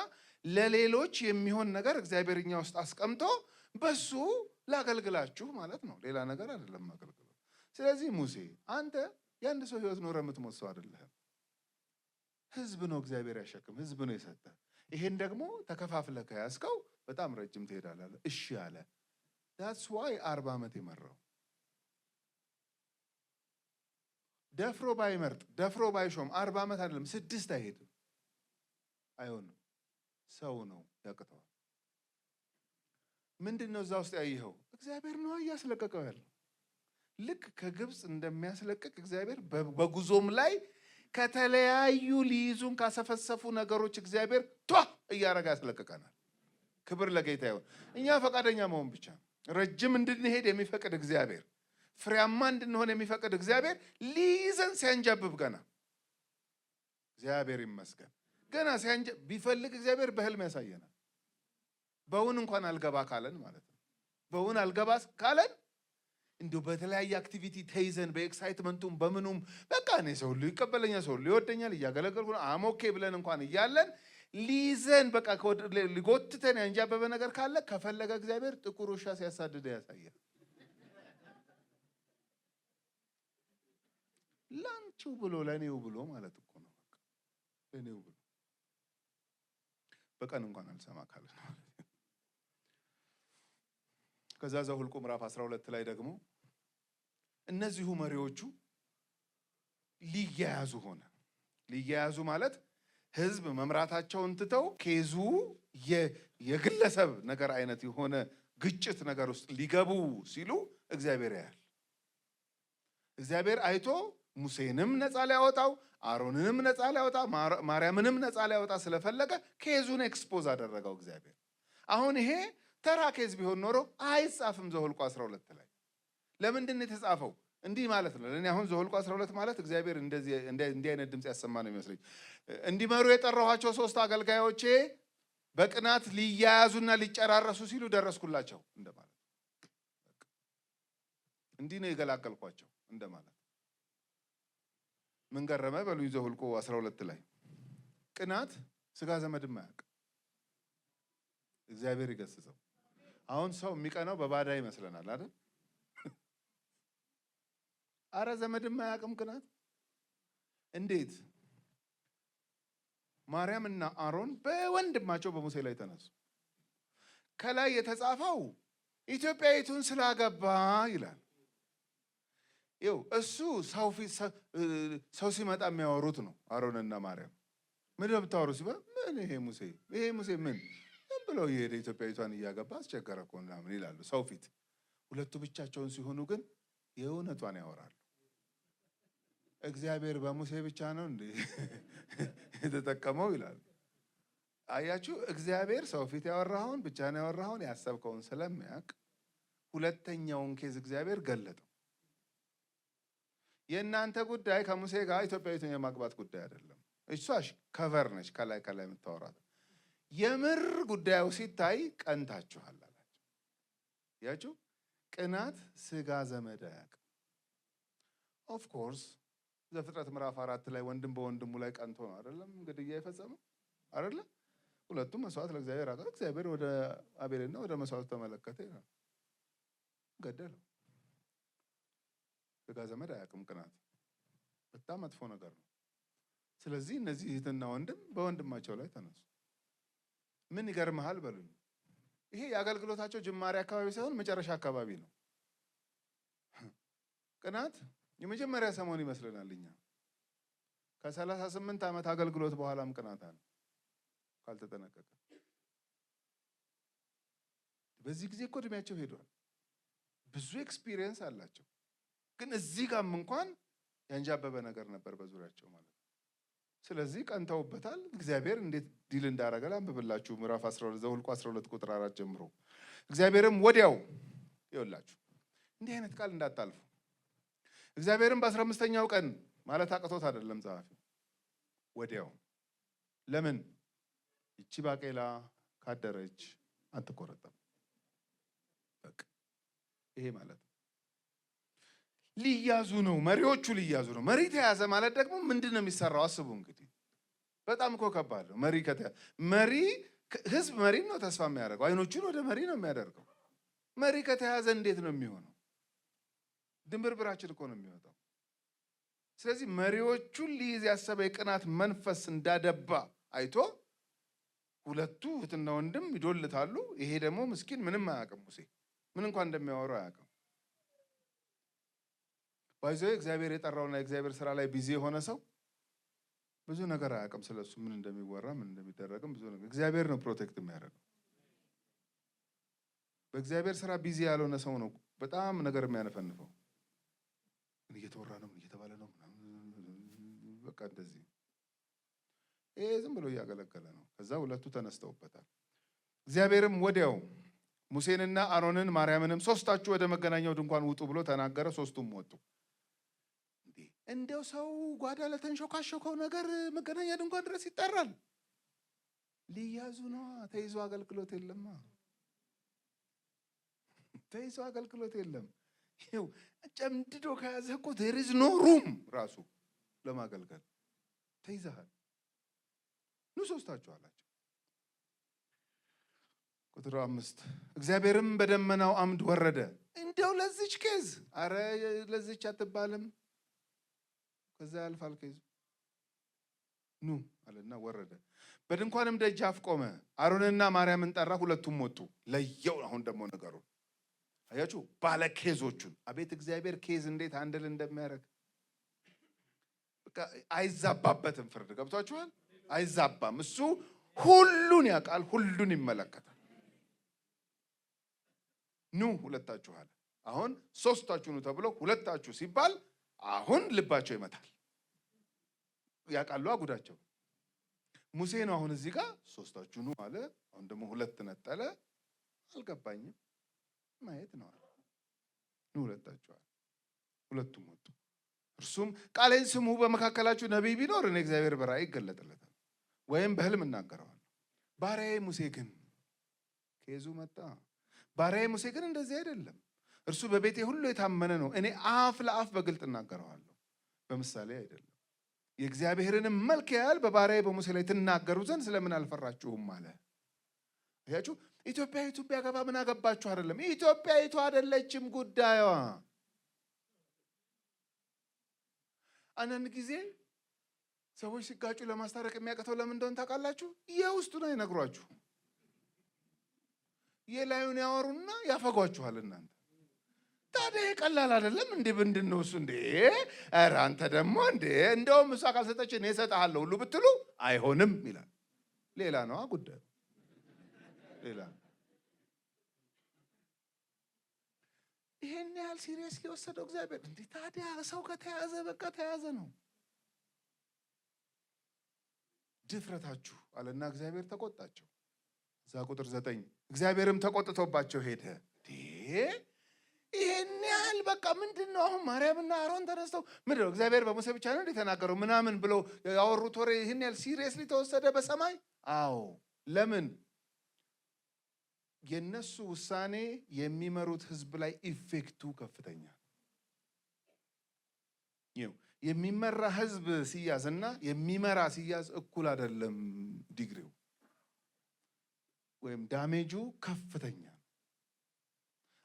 ለሌሎች የሚሆን ነገር እግዚአብሔር እኛ ውስጥ አስቀምጦ በሱ ላገልግላችሁ ማለት ነው። ሌላ ነገር አይደለም አገልግሎት። ስለዚህ ሙሴ አንተ የአንድ ሰው ህይወት ኖረ የምትሞት ሰው አይደለህም። ህዝብ ነው እግዚአብሔር ያሸክም፣ ህዝብ ነው የሰጠ። ይሄን ደግሞ ተከፋፍለህ ከያዝከው በጣም ረጅም ትሄዳለህ። እሺ አለ። that's why 40 ዓመት የመራው ደፍሮ ባይመርጥ ደፍሮ ባይሾም 40 ዓመት አይደለም 6 አይሄድም። አይሆንም። ሰው ነው ያቅተዋል። ምንድነው እዛ ውስጥ ያየኸው? እግዚአብሔር ነው እያስለቀቀው ያለው። ልክ ከግብፅ እንደሚያስለቅቅ እግዚአብሔር በጉዞም ላይ ከተለያዩ ሊይዙን ካሰፈሰፉ ነገሮች እግዚአብሔር እያረጋ ያስለቅቀናል። ክብር ለጌታ ይሁን። እኛ ፈቃደኛ መሆን ብቻ። ረጅም እንድንሄድ የሚፈቅድ እግዚአብሔር፣ ፍሬያማ እንድንሆን የሚፈቅድ እግዚአብሔር ሊይዘን ሲያንጃብብ ገና እግዚአብሔር ይመስገን ገና ቢፈልግ እግዚአብሔር በህልም ያሳየናል። በውን እንኳን አልገባ ካለን ማለት ነው። በውን አልገባ ካለን እንዲሁ በተለያየ አክቲቪቲ ተይዘን በኤክሳይትመንቱም በምኑም በቃ እኔ ሰው ሁሉ ይቀበለኛል፣ ሰው ሁሉ ይወደኛል፣ እያገለገልኩ ነው አሞኬ ብለን እንኳን እያለን ሊይዘን በቃ ሊጎትተን ያንጃበበ ነገር ካለ ከፈለገ እግዚአብሔር ጥቁር ውሻ ሲያሳድደ ያሳያል። ላንቺው ብሎ ለኔው ብሎ ማለት እኮ ነው። እኔው ብሎ በቀን እንኳን አልሰማ ካለ ነው። ከዛ ዘኍልቍ ምዕራፍ 12 ላይ ደግሞ እነዚሁ መሪዎቹ ሊያያዙ ሆነ። ሊያያዙ ማለት ህዝብ መምራታቸውን ትተው ኬዙ የግለሰብ ነገር አይነት የሆነ ግጭት ነገር ውስጥ ሊገቡ ሲሉ እግዚአብሔር ያያል። እግዚአብሔር አይቶ ሙሴንም ነፃ ሊያወጣው አሮንንም ነፃ ሊያወጣ ማርያምንም ነፃ ሊያወጣ ስለፈለገ ኬዙን ኤክስፖዝ አደረገው እግዚአብሔር። አሁን ይሄ ተራ ኬዝ ቢሆን ኖሮ አይጻፍም ዘኍልቍ 12 ላይ። ለምንድን ነው የተጻፈው? እንዲህ ማለት ነው። ለኔ አሁን ዘኍልቍ 12 ማለት እግዚአብሔር እንዲህ አይነት ድምጽ ያሰማ ነው የሚመስለኝ። እንዲመሩ የጠራኋቸው 3 አገልጋዮቼ በቅናት ሊያያዙና ሊጨራረሱ ሲሉ ደረስኩላቸው እንደማለት። እንዲህ ነው የገላገልኳቸው እንደማለት። ምን ገረመ በሉኝ። ዘኍልቍ 12 ላይ ቅናት ስጋ ዘመድም አያውቅ። እግዚአብሔር ይገስጸው። አሁን ሰው የሚቀናው በባዳ ይመስለናል አይደል? አረ ዘመድም አያውቅም ቅናት። እንዴት ማርያምና አሮን በወንድማቸው በሙሴ ላይ ተነሱ። ከላይ የተጻፈው ኢትዮጵያዊቱን ስላገባ ይላል። ይኸው እሱ ሰው ሲመጣ የሚያወሩት ነው። አሮንና ማርያም ምን የምታወሩ ሲባል ምን ይሄ ሙሴ ምን ብለው የሄደ ኢትዮጵያዊቷን እያገባ አስቸገረ እኮ ምናምን ይላሉ ሰው ፊት። ሁለቱ ብቻቸውን ሲሆኑ ግን የእውነቷን ያወራሉ። እግዚአብሔር በሙሴ ብቻ ነው እንዴ የተጠቀመው ይላሉ። አያችሁ፣ እግዚአብሔር ሰው ፊት ያወራኸውን ብቻ ነው ያወራኸውን ያሰብከውን ስለሚያውቅ ሁለተኛውን ኬዝ እግዚአብሔር ገለጠው። የእናንተ ጉዳይ ከሙሴ ጋር ኢትዮጵያዊቱን የማግባት ጉዳይ አይደለም። እሷሽ ከቨር ነች፣ ከላይ የምታወራት። የምር ጉዳዩ ሲታይ ቀንታችኋል አላቸው። ያችሁ ቅናት ስጋ ዘመድ አያውቅም። ኦፍ ኮርስ ዘፍጥረት ምዕራፍ 4 ላይ ወንድም በወንድሙ ላይ ቀንቶ ነው አይደለም ግድያ የፈጸመው አይደለም። ሁለቱም መስዋዕት ለእግዚአብሔር አቀረቡ። እግዚአብሔር ወደ አቤልና ወደ መስዋዕቱ ተመለከተ ይላል፣ ገደለው። ስጋ ዘመድ አያውቅም ቅናት። በጣም መጥፎ ነገር ነው። ስለዚህ እነዚህ እህትና ወንድም በወንድማቸው ላይ ተነሱ። ምን ይገርምሃል በሉኝ። ይሄ የአገልግሎታቸው ጅማሬ አካባቢ ሳይሆን መጨረሻ አካባቢ ነው። ቅናት የመጀመሪያ ሰሞን ይመስለናል እኛ። ከ38 ዓመት አገልግሎት በኋላም ቅናት አለ ካልተጠነቀቀ። በዚህ ጊዜ እኮ እድሜያቸው ሄዷል፣ ብዙ ኤክስፒሪየንስ አላቸው። ግን እዚህ ጋርም እንኳን ያንጃበበ ነገር ነበር በዙሪያቸው ማለት ነው። ስለዚህ ቀንተውበታል። እግዚአብሔር እንዴት ዲል እንዳደረገ ላንብብላችሁ። ምዕራፍ 12 ዘኍልቍ 12 ቁጥር 4 ጀምሮ እግዚአብሔርም ወዲያው ይኸውላችሁ፣ እንዲህ አይነት ቃል እንዳታልፉ። እግዚአብሔርም በ15ኛው ቀን ማለት አቅቶት አይደለም ጸሐፊ፣ ወዲያው። ለምን? ይቺ ባቄላ ካደረች አትቆረጠም። በቃ ይሄ ማለት ሊያዙ ነው። መሪዎቹ ሊያዙ ነው። መሪ ተያዘ ማለት ደግሞ ምንድን ነው የሚሰራው? አስቡ እንግዲህ። በጣም እኮ ከባድ ነው። መሪ ህዝብ መሪ ነው ተስፋ የሚያደርገው፣ አይኖቹን ወደ መሪ ነው የሚያደርገው። መሪ ከተያዘ እንዴት ነው የሚሆነው? ድንብርብራችን እኮ ነው የሚወጣው። ስለዚህ መሪዎቹን ሊይዝ ያሰበ የቅናት መንፈስ እንዳደባ አይቶ ሁለቱ እህትና ወንድም ይዶልታሉ። ይሄ ደግሞ ምስኪን ምንም አያውቅም። ሙሴ ምን እንኳን እንደሚያወሩ አያውቅም። ባይዘው እግዚአብሔር የጠራውና የእግዚአብሔር ስራ ላይ ቢዚ የሆነ ሰው ብዙ ነገር አያውቅም። ስለሱ ምን እንደሚወራ ምን እንደሚደረግም ብዙ ነገር እግዚአብሔር ነው ፕሮቴክት የሚያደርገው። በእግዚአብሔር ስራ ቢዚ ያልሆነ ሰው ነው በጣም ነገር የሚያነፈንፈው። ምን እየተወራ ነው፣ ምን እየተባለ ነው፣ በቃ እንደዚህ። ይሄ ዝም ብሎ እያገለገለ ነው። ከዛ ሁለቱ ተነስተውበታል። እግዚአብሔርም ወዲያው ሙሴንና አሮንን ማርያምንም ሶስታችሁ ወደ መገናኛው ድንኳን ውጡ ብሎ ተናገረ። ሶስቱም ወጡ። እንደው ሰው ጓዳ ለተንሾካሾከው ነገር መገናኛ ድንኳን ድረስ ይጠራል። ሊያዙ ነው። ተይዞ አገልግሎት የለም። ተይዞ አገልግሎት የለም። ይኸው ጨምድዶ ከያዘህ እኮ there is no room ራሱ ለማገልገል ተይዘሃል። ኑ ሶስታችሁ አላቸው። ቁጥር 5 እግዚአብሔርም በደመናው አምድ ወረደ። እንደው ለዚች ኬዝ አረ ለዚች አትባልም፣ ከዛ ያልፋል ኬዙ። ኑ አለና ወረደ። በድንኳንም ደጃፍ ቆመ። አሮንና ማርያምን ጠራ፣ ሁለቱም ወጡ። ለየው። አሁን ደግሞ ነገሩ አያችሁ፣ ባለ ኬዞቹን። አቤት እግዚአብሔር ኬዝ እንዴት አንድል እንደሚያደርግ በቃ አይዛባበትም። ፍርድ ገብቷችኋል? አይዛባም። እሱ ሁሉን ያውቃል፣ ሁሉን ይመለከታል። ኑ ሁለታችሁ አለ። አሁን ሶስታችሁ ኑ ተብሎ ሁለታችሁ ሲባል አሁን ልባቸው ይመታል። ያውቃሉ ጉዳቸው። ሙሴ ነው አሁን እዚህ ጋር ሶስታችሁ ኑ አለ። አሁን ደግሞ ሁለት ነጠለ። አልገባኝም ማየት ነው አለ። ኑ ሁለታችሁ አለ። ሁለቱም ወጡ። እርሱም ቃሌን ስሙ፣ በመካከላችሁ ነቢይ ቢኖር እኔ እግዚአብሔር በራእይ ይገለጥለታል ወይም በህልም እናገረዋለሁ። ባሪያዬ ሙሴ ግን ከይዙ መጣ። ባሪያዬ ሙሴ ግን እንደዚህ አይደለም። እርሱ በቤቴ ሁሉ የታመነ ነው። እኔ አፍ ለአፍ በግልጥ እናገረዋለሁ፣ በምሳሌ አይደለም። የእግዚአብሔርንም መልክ ያህል በባሪያዬ በሙሴ ላይ ትናገሩ ዘንድ ስለምን አልፈራችሁም አለ። አያችሁ፣ ኢትዮጵያዊቱ ቢያገባ ምን አገባችሁ አይደለም። ኢትዮጵያዊቱ አይደለችም ጉዳዩዋ። አንዳንድ ጊዜ ሰዎች ሲጋጩ ለማስታረቅ የሚያቀተው ለምን እንደሆነ ታውቃላችሁ? የውስጡን አይነግሯችሁ። የላዩን ያወሩና ያፈጓችኋል እናንተ። ታዲያ ቀላል አይደለም እንዴ? ምንድን ነው እሱ እንዴ? ኧረ አንተ ደግሞ እንዴ እንደውም እሷ ካልሰጠች እኔ እሰጥሃለሁ ሁሉ ብትሉ አይሆንም ይላል። ሌላ ነዋ ጉዳዩ፣ ሌላ። ይሄን ያህል ሲሪየስ የወሰደው እግዚአብሔር እንዴ? ታዲያ ሰው ከተያዘ በቃ ተያዘ ነው። ድፍረታችሁ አለና እግዚአብሔር ተቆጣቸው። እዛ ቁጥር 9 እግዚአብሔርም ተቆጥቶባቸው ሄደ። ይሄን ያህል በቃ ምንድን ነው አሁን? ማርያምና አሮን ተነስተው ምንድን ነው እግዚአብሔር በሙሴ ብቻ ነው የተናገረው ምናምን ብለው ያወሩት ወሬ ይሄን ያህል ሲሪየስሊ ተወሰደ በሰማይ? አዎ። ለምን? የነሱ ውሳኔ የሚመሩት ህዝብ ላይ ኢፌክቱ ከፍተኛ። የሚመራ ህዝብ ሲያዝና የሚመራ ሲያዝ እኩል አይደለም ዲግሪው ወይም ዳሜጁ ከፍተኛ።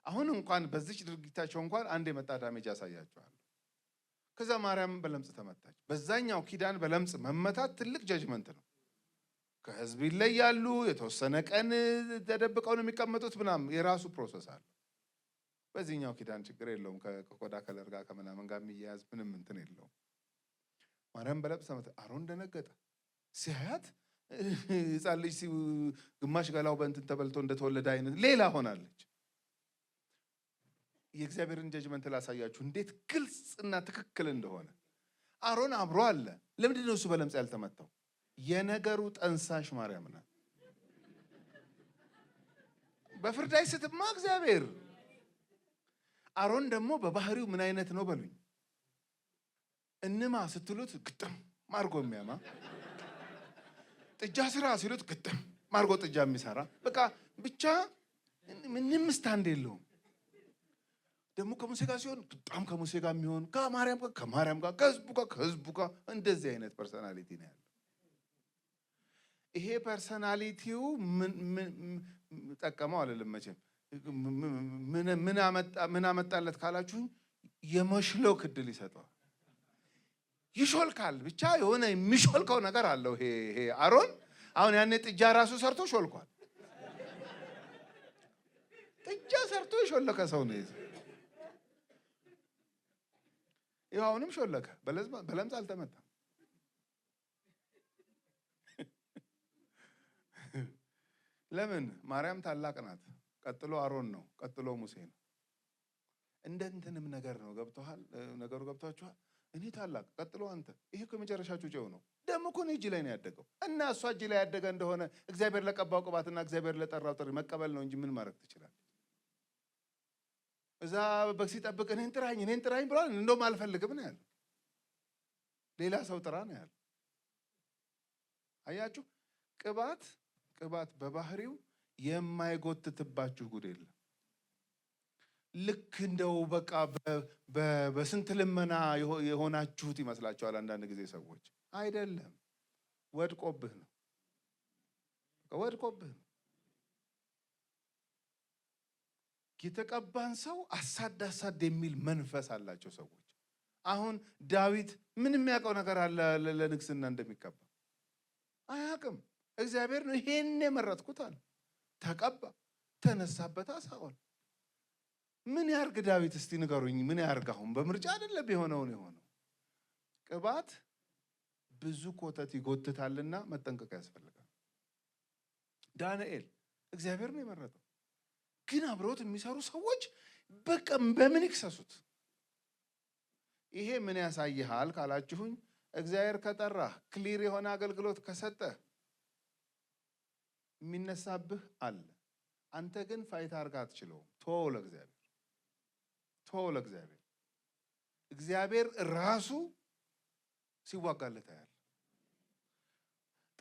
አሁን እንኳን በዚች ድርጊታቸው እንኳን አንድ የመጣ ዳሜጅ ያሳያቸዋል። ከዛ ማርያም በለምጽ ተመታች። በዛኛው ኪዳን በለምጽ መመታት ትልቅ ጀጅመንት ነው። ከህዝብ ይለያሉ። የተወሰነ ቀን ተደብቀው ነው የሚቀመጡት ምናምን፣ የራሱ ፕሮሰስ አለ። በዚህኛው ኪዳን ችግር የለውም። ከቆዳ ከለር ጋር ከምናምን ጋር የሚያያዝ ምንም እንትን የለውም። ማርያም በለምጽ ተመታች። አሮን ደነገጠ። ሲያያት ሕፃን ልጅ ግማሽ ገላው በእንትን ተበልቶ እንደተወለደ አይነት ሌላ ሆናለች። የእግዚአብሔርን ጀጅመንት ላሳያችሁ እንዴት ግልጽና ትክክል እንደሆነ። አሮን አብሮ አለ። ለምንድን ነው እሱ በለምጽ ያልተመታው? የነገሩ ጠንሳሽ ማርያም ናት። በፍርድ አይስትማ እግዚአብሔር። አሮን ደግሞ በባህሪው ምን አይነት ነው በሉኝ? እንማ ስትሉት ግጥም ማርጎ የሚያማ፣ ጥጃ ስራ ሲሉት ግጥም ማርጎ ጥጃ የሚሰራ፣ በቃ ብቻ ምንም ስታንድ የለውም። ደግሞ ከሙሴ ጋር ሲሆን በጣም ከሙሴ ጋር የሚሆን፣ ከማርያም ጋር ከማርያም ጋር፣ ከህዝቡ ጋር እንደዚህ አይነት ፐርሰናሊቲ ነው ያለው። ይሄ ፐርሰናሊቲው ጠቀመው አለልም መቼም። ምን አመጣለት ካላችሁኝ የመሽሎክ እድል ይሰጠዋል። ይሾልካል። ብቻ የሆነ የሚሾልከው ነገር አለው። ይሄ አሮን አሁን ያኔ ጥጃ ራሱ ሰርቶ ሾልኳል። ጥጃ ሰርቶ የሾለከ ሰው ነው። ይኸው አሁንም ሾለከ። በለምጽ አልተመታም። ለምን? ማርያም ታላቅ ናት። ቀጥሎ አሮን ነው። ቀጥሎ ሙሴ ነው። እንደ እንትንም ነገር ነው። ገብቶሃል? ነገሩ ገብቷችኋል? እኔ ታላቅ፣ ቀጥሎ አንተ። ይሄ እኮ የመጨረሻችሁ ጨው ነው። ደግሞ እኮ እኔ እጅ ላይ ነው ያደገው እና እሷ እጅ ላይ ያደገ እንደሆነ እግዚአብሔር ለቀባው ቅባትና እግዚአብሔር ለጠራው ጥሪ መቀበል ነው እንጂ ምን ማድረግ ትችላለህ? እዛ በግ ሲጠብቅ እኔን ጥራኝ ብሏል። እንደውም አልፈልግም ነው ያለው። ሌላ ሰው ጥራ ነው ያለው። አያችሁ፣ ቅባት በባህሪው የማይጎትትባችሁ ጉድ የለም። ልክ እንደው በቃ በስንት ልመና የሆናችሁት ይመስላችኋል አንዳንድ ጊዜ ሰዎች። አይደለም፣ ወድቆብህ ነው። ወድቆብህ ነው። የተቀባን ሰው አሳድ የሚል መንፈስ አላቸው ሰዎች። አሁን ዳዊት ምን የሚያውቀው ነገር አለ ለንግስና እንደሚቀባ? አያውቅም። እግዚአብሔር ነው ይሄን የመረጥኩት አለ። ተቀባ፣ ተነሳበት ሳኦል። ምን ያርግ ዳዊት? እስቲ ንገሩኝ፣ ምን ያርግ? አሁን በምርጫ አይደለም የሆነውን የሆነው። ቅባት ብዙ ኮተት ይጎትታልና መጠንቀቅ ያስፈልጋል። ዳንኤል እግዚአብሔር ነው የመረጠው፣ ግን አብሮት የሚሰሩ ሰዎች በቃ በምን ይክሰሱት? ይሄ ምን ያሳይሃል ካላችሁኝ፣ እግዚአብሔር ከጠራህ ክሊር የሆነ አገልግሎት ከሰጠ የሚነሳብህ አለ። አንተ ግን ፋይት አድርጋ አትችለውም። ተወው ለእግዚአብሔር፣ ተወው ለእግዚአብሔር። እግዚአብሔር ራሱ ሲዋጋለት ያያል።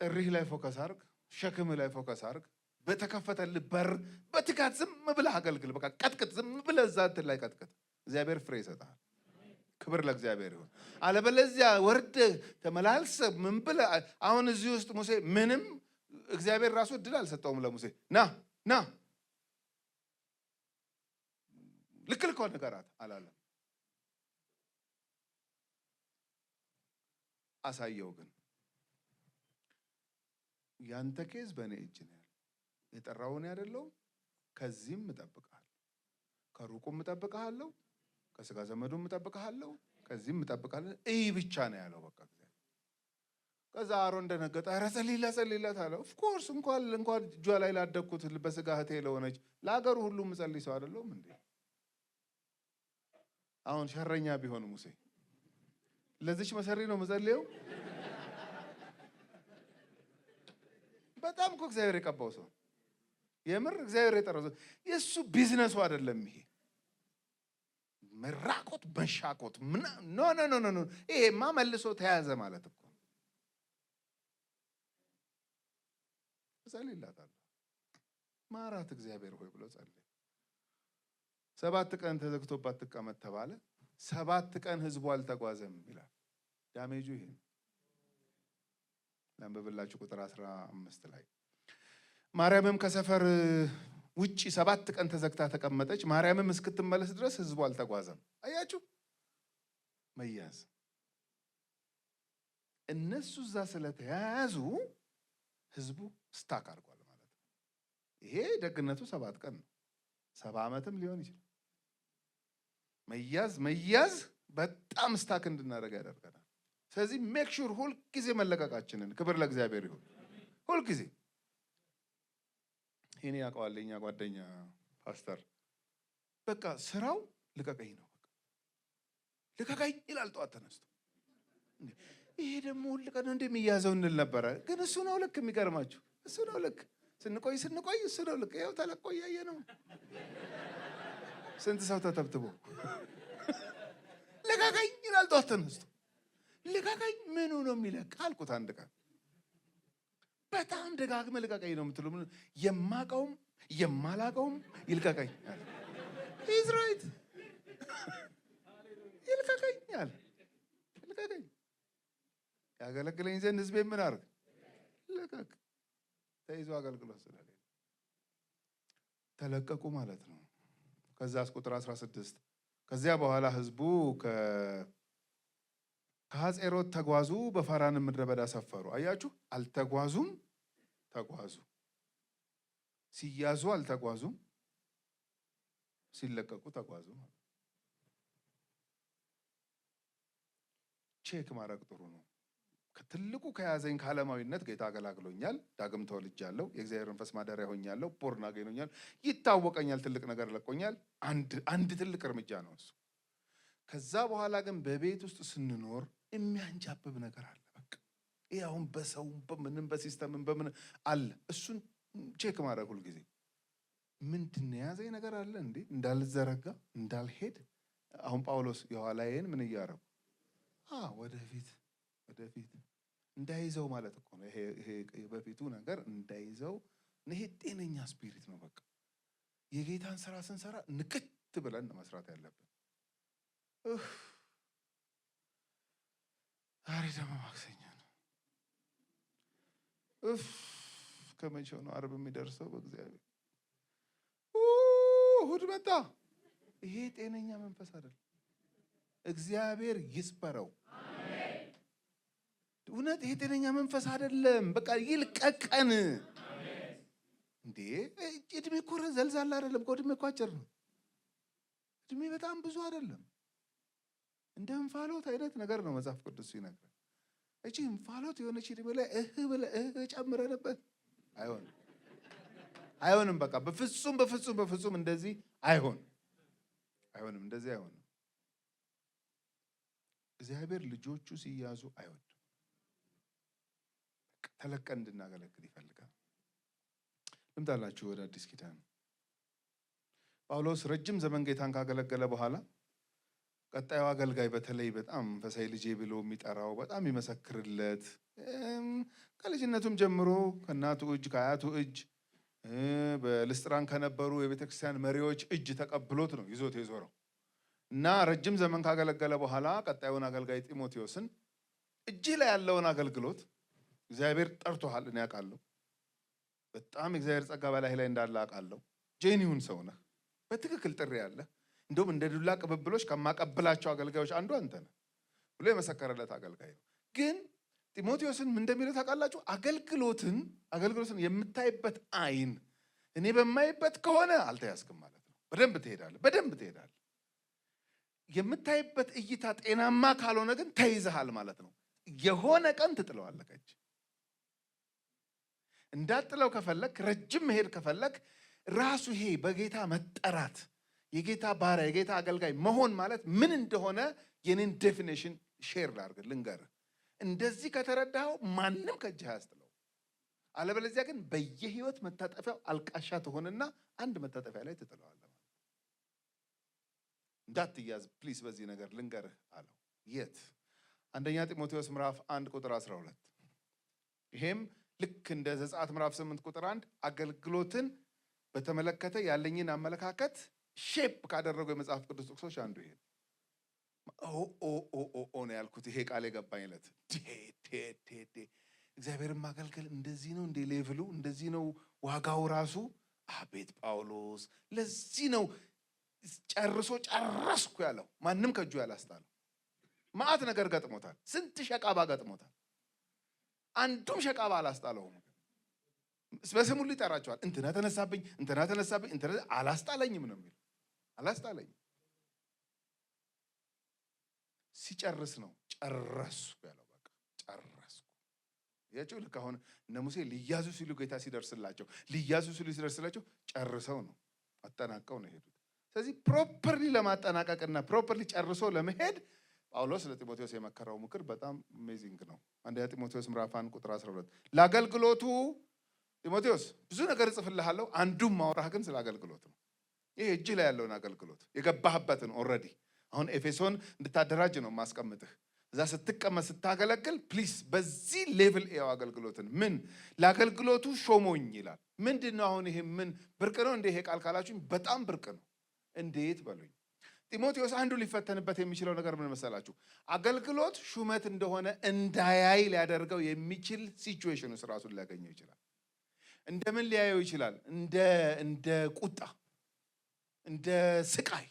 ጥሪህ ላይ ፎከስ አርግ፣ ሸክምህ ላይ ፎከስ አርግ። በተከፈተልህ በር በትጋት ዝም ብለህ አገልግል። በቃ ቀጥቅጥ፣ ዝም ብለህ እዛ እንትን ላይ ቀጥቅጥ። እግዚአብሔር ፍሬ ይሰጣል። ክብር ለእግዚአብሔር ይሁን። አለበለዚያ ወርደህ ተመላልሰህ ምን ብለህ አሁን እዚህ ውስጥ ሙሴ ምንም እግዚአብሔር ራሱ እድል አልሰጠውም ለሙሴ። ና ና ልክ ልክ ነገራት አላለም። አሳየው። ግን ያንተ ኬዝ በእኔ እጅ ነው ያለው። የጠራውን ያደለው ከዚህም እጠብቅሃለሁ፣ ከሩቁም እጠብቅሃለሁ፣ ከስጋ ዘመዱም እጠብቅሃለሁ፣ ከዚህም እጠብቅሃለሁ። ይህ ብቻ ነው ያለው። በቃ ከዛ አሮን እንደነገጠ ኧረ ጸልይላት አለ። ኦፍኮርስ እንኳን እጇ ላይ ላደግኩት በስጋ እህቴ ለሆነች ለሀገሩ ሁሉ ምጸልይ ሰው አይደለሁም እንዴ? አሁን ሸረኛ ቢሆን ሙሴ ለዚች መሰሪ ነው መጸልየው? በጣም እኮ እግዚአብሔር የቀባው ሰው፣ የምር እግዚአብሔር የጠራው ሰው። የእሱ ቢዝነሱ አይደለም ይሄ መራቆት መሻቆት። ኖ ይሄማ መልሶ ተያዘ ማለት እኮ። ጸልይላታለሁ ማራት እግዚአብሔር ሆይ ብሎ ጸልይ። 7 ቀን ተዘግቶባት ትቀመጥ ተባለ። 7 ቀን ህዝቡ አልተጓዘም ይላል። ዳሜጁ ይሄ ነው። ለአንብብላችሁ ቁጥር 15 ላይ ማርያምም ከሰፈር ውጪ 7 ቀን ተዘግታ ተቀመጠች። ማርያምም እስክትመለስ ድረስ ህዝቡ አልተጓዘም። አያችሁ መያዝ። እነሱ እዛ ስለተያያዙ ህዝቡ ስታክ አድርጓል ማለት ነው። ይሄ ደግነቱ 7 ቀን ነው። 70 ዓመትም ሊሆን ይችላል። መያዝ በጣም ስታክ እንድናደርግ ያደርገናል። ስለዚህ ሜክ ሹር ሁልጊዜ መለቀቃችንን። ክብር ለእግዚአብሔር ይሁን። ሁልጊዜ ይሄን ያውቀዋል የኛ ጓደኛ ፓስተር። በቃ ስራው ልቀቀኝ ነው። በቃ ልቀቀኝ ይላል ጠዋት ተነስቶ። ይሄ ደግሞ ሁል ቀን እንደሚያዘው እንል ነበረ፣ ግን እሱ ነው ልክ። የሚገርማችሁ እሱ ነው ልክ። ስንቆይ እሱ ነው ልክ። ይኸው ተለቆ እያየ ነው። ስንት ሰው ተተብትቦ ልቀቀኝ ይላል ጠዋት ተነስቶ። ልቀቀኝ ምኑ ነው የሚለቅ አልኩት አንድ ቀን። በጣም ደጋግመህ ልቀቀኝ ነው የምትሉ። የማቀውም የማላቀውም ይልቀቀኝ ኢዝ ራይት። ይልቀቀኝ አለ። ልቀቀኝ ያገለግለኝ ዘንድ ህዝቤ ምን አርግ ልቀቅ። ተይዞ አገልግሎት ስለሌለ ተለቀቁ ማለት ነው። ከዛስ ቁጥር 16 ከዚያ በኋላ ህዝቡ ከሐጼሮት ተጓዙ፣ በፋራን ምድረ በዳ ሰፈሩ። አያችሁ አልተጓዙም፣ ተጓዙ። ሲያዙ አልተጓዙም፣ ሲለቀቁ ተጓዙ። ቼክ ማድረግ ጥሩ ነው። ትልቁ ከያዘኝ ከዓለማዊነት ጌታ አገላግሎኛል። ዳግም ተወልጃለሁ። የእግዚአብሔር መንፈስ ማደሪያ ሆኛለሁ። ቦርን አገኘኛል። ይታወቀኛል። ትልቅ ነገር ለቆኛል። አንድ ትልቅ እርምጃ ነው እሱ። ከዛ በኋላ ግን በቤት ውስጥ ስንኖር የሚያንጃብብ ነገር አለ። በቃ ይሄ አሁን በሰው በምንም በሲስተምም በምን አለ። እሱን ቼክ ማድረግ ሁልጊዜ ምንድን ነው የያዘኝ ነገር አለ እንዴ? እንዳልዘረጋ እንዳልሄድ። አሁን ጳውሎስ የኋላዬን ምን እያረጉ ወደፊት እንዳይዘው ማለት እኮ ነው። ይሄ በፊቱ ነገር እንዳይዘው። ይሄ ጤነኛ ስፒሪት ነው። በቃ የጌታን ስራ ስንሰራ ንቅት ብለን መስራት ያለብን። ዛሬ ደግሞ ማክሰኞ ነው። ከመቼው ነው ዓርብ የሚደርሰው? በእግዚአብሔር እሑድ መጣ። ይሄ ጤነኛ መንፈስ አይደለም። እግዚአብሔር ይስበረው። እውነት ይሄ ጤነኛ መንፈስ አይደለም። በቃ ይልቀቀን። እንዴ እድሜ እኮ ዘልዛላ አይደለም። እድሜ እኮ አጭር ነው። እድሜ በጣም ብዙ አይደለም። እንደ እንፋሎት አይነት ነገር ነው መጽሐፍ ቅዱስ ይነግራል። እቺ እንፋሎት የሆነች እድሜ ላይ ጨምረንበት አይሆንም። በቃ በፍጹም እንደዚህ አይሆንም። እንደዚህ አይሆንም። እግዚአብሔር ልጆቹ ሲያዙ አይወድም። ተለቀን እንድናገለግል ይፈልጋል። ልምጣላችሁ ወደ አዲስ ኪዳን። ጳውሎስ ረጅም ዘመን ጌታን ካገለገለ በኋላ ቀጣዩ አገልጋይ በተለይ በጣም መንፈሳዊ ልጄ ብሎ የሚጠራው በጣም ይመሰክርለት ከልጅነቱም ጀምሮ ከእናቱ እጅ ከአያቱ እጅ በልስጥራን ከነበሩ የቤተክርስቲያን መሪዎች እጅ ተቀብሎት ነው ይዞት የዞረው እና ረጅም ዘመን ካገለገለ በኋላ ቀጣዩን አገልጋይ ጢሞቴዎስን እጅ ላይ ያለውን አገልግሎት እግዚአብሔር ጠርቶሃል፣ እኔ አውቃለሁ። በጣም እግዚአብሔር ጸጋ በላይ ላይ እንዳለ አውቃለሁ። ጄኒውን ሰው ነህ፣ በትክክል ጥሪ ያለ እንደውም እንደ ዱላ ቅብብሎች ከማቀብላቸው አገልጋዮች አንዱ አንተ ነህ ብሎ የመሰከረለት አገልጋይ ነው። ግን ጢሞቴዎስን ምን እንደሚለው ታውቃላችሁ? አገልግሎትን የምታይበት አይን እኔ በማይበት ከሆነ አልተያዝክም ማለት ነው። በደንብ ትሄዳለህ። የምታይበት እይታ ጤናማ ካልሆነ ግን ተይዘሃል ማለት ነው። የሆነ ቀን ትጥለዋለህ። እንዳጥለው ከፈለክ ረጅም መሄድ ከፈለክ ራሱ ይሄ በጌታ መጠራት የጌታ ባሪያ የጌታ አገልጋይ መሆን ማለት ምን እንደሆነ የኔን ዴፊኒሽን ሼር ላድርግ ልንገርህ። እንደዚህ ከተረዳኸው ማንም ከእጅህ አያስጥለው። አለበለዚያ ግን በየህይወት መታጠፊያው አልቃሻ ትሆንና አንድ መታጠፊያ ላይ ትጥለዋለህ። እንዳትያዝ ፕሊስ በዚህ ነገር ልንገርህ አለው። የት? አንደኛ ጢሞቴዎስ ምዕራፍ 1 ቁጥር 12። ይሄም ልክ እንደ ዘጸአት ምዕራፍ 8 ቁጥር 1 አገልግሎትን በተመለከተ ያለኝን አመለካከት ሼፕ ካደረገው የመጽሐፍ ቅዱስ ጥቅሶች አንዱ ይሄ ነው ያልኩት። ይሄ ቃል የገባኝ ዕለት እግዚአብሔርን ማገልገል እንደዚህ ነው እንደ ሌቭሉ እንደዚህ ነው ዋጋው ራሱ። አቤት ጳውሎስ ለዚህ ነው ጨረስኩ ያለው። ማንም ከእጁ ያላስጣለው። ማዕት ነገር ገጥሞታል። ስንት ሸቃባ ገጥሞታል። አንዱም ሸቃባ አላስጣለውም። በስሙ ሁሉ ይጠራቸዋል። እንትና ተነሳብኝ፣ አላስጣለኝም ነው የሚለው። አላስጣለኝም። ሲጨርስ ነው ጨረስኩ ያለው። በቃ ጨረስኩ። ያቸው ልክ አሁን እነ ሙሴ ሊያዙ ሲሉ ጌታ ሲደርስላቸው ጨርሰው ነው አጠናቀው ነው የሄዱት። ስለዚህ ፕሮፐርሊ ለማጠናቀቅና ፕሮፐርሊ ጨርሶ ለመሄድ ጳውሎስ ለጢሞቴዎስ የመከረው ምክር በጣም አሜዚንግ ነው። አንደኛ ጢሞቴዎስ ምዕራፍ 1 ቁጥር 12 ለአገልግሎቱ ጢሞቴዎስ ብዙ ነገር እጽፍልሃለሁ፣ አንዱም ማውራህ ግን ስለ አገልግሎት ነው። ይሄ እጅ ላይ ያለውን አገልግሎት የገባህበትን ኦልሬዲ አሁን ኤፌሶን እንድታደራጅ ነው ማስቀምጥህ። እዛ ስትቀመጥ ስታገለግል ፕሊስ በዚህ ሌቭል ኤው አገልግሎትን ምን ለአገልግሎቱ ሾሞኝ ይላል። ምንድነው አሁን ይሄ ምን ብርቅ ነው እንደ ይሄ ቃል ካላችሁኝ በጣም ብርቅ ነው። እንዴት በሉኝ። ጢሞቴዎስ አንዱ ሊፈተንበት የሚችለው ነገር ምን መሰላችሁ? አገልግሎት ሹመት እንደሆነ እንዳያይ ሊያደርገው የሚችል ሲቹዌሽን ውስጥ ራሱን ሊያገኘው ይችላል። እንደምን ሊያየው ይችላል? እንደ ቁጣ፣ እንደ ስቃይ፣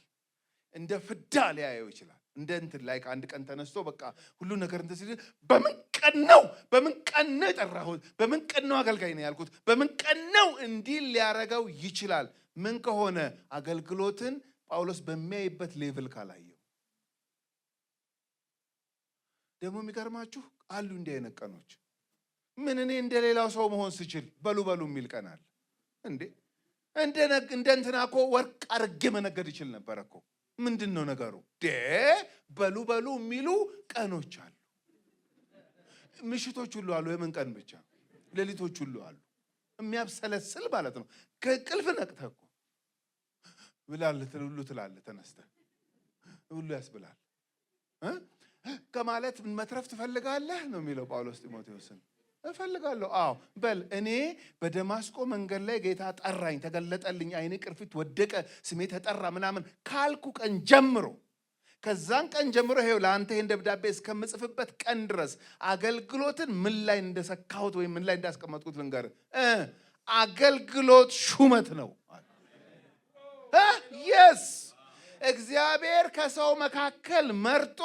እንደ ፍዳ ሊያየው ይችላል። እንደ እንትን ላይ አንድ ቀን ተነስቶ በቃ ሁሉ ነገር እንትን ሲል በምን ቀን ነው የጠራሁት? በምን ቀን ነው አገልጋይ ነው ያልኩት? በምን ቀን ነው እንዲህ ሊያረገው ይችላል። ምን ከሆነ አገልግሎትን ጳውሎስ በሚያይበት ሌቭል ካላየው። ደግሞ የሚገርማችሁ አሉ እንዲህ አይነት ቀኖች። ምን እኔ እንደሌላው ሰው መሆን ስችል በሉ የሚል ቀን አለ እንዴ። እንደ እንትና እኮ ወርቅ አርጌ መነገድ ይችል ነበር እኮ። ምንድነው ነገሩ? በሉ የሚሉ ቀኖች አሉ። ምሽቶች ሁሉ አሉ። የምን ቀን ብቻ ሌሊቶች ሁሉ አሉ። የሚያብሰለስል ማለት ነው። ከቅልፍ ነቅተህ እኮ ሁሉ ትላለህ። ተነስተህ ሁሉ ያስብላል ከማለት መትረፍ ትፈልጋለህ ነው የሚለው ጳውሎስ ጢሞቴዎስን። እፈልጋለሁ። አዎ በል እኔ በደማስቆ መንገድ ላይ ጌታ ጠራኝ፣ ተገለጠልኝ፣ አይኔ ቅርፊት ወደቀ፣ ስሜ ተጠራ ምናምን ካልኩ ቀን ጀምሮ ከዛን ቀን ጀምሮ ይሄው ለአንተ ይሄን ደብዳቤ እስከምጽፍበት ቀን ድረስ አገልግሎትን ምን ላይ እንደሰካሁት ወይም ምን ላይ እንዳስቀመጥኩት ልንገርህ። አገልግሎት ሹመት ነው። የስ እግዚአብሔር ከሰው መካከል መርጦ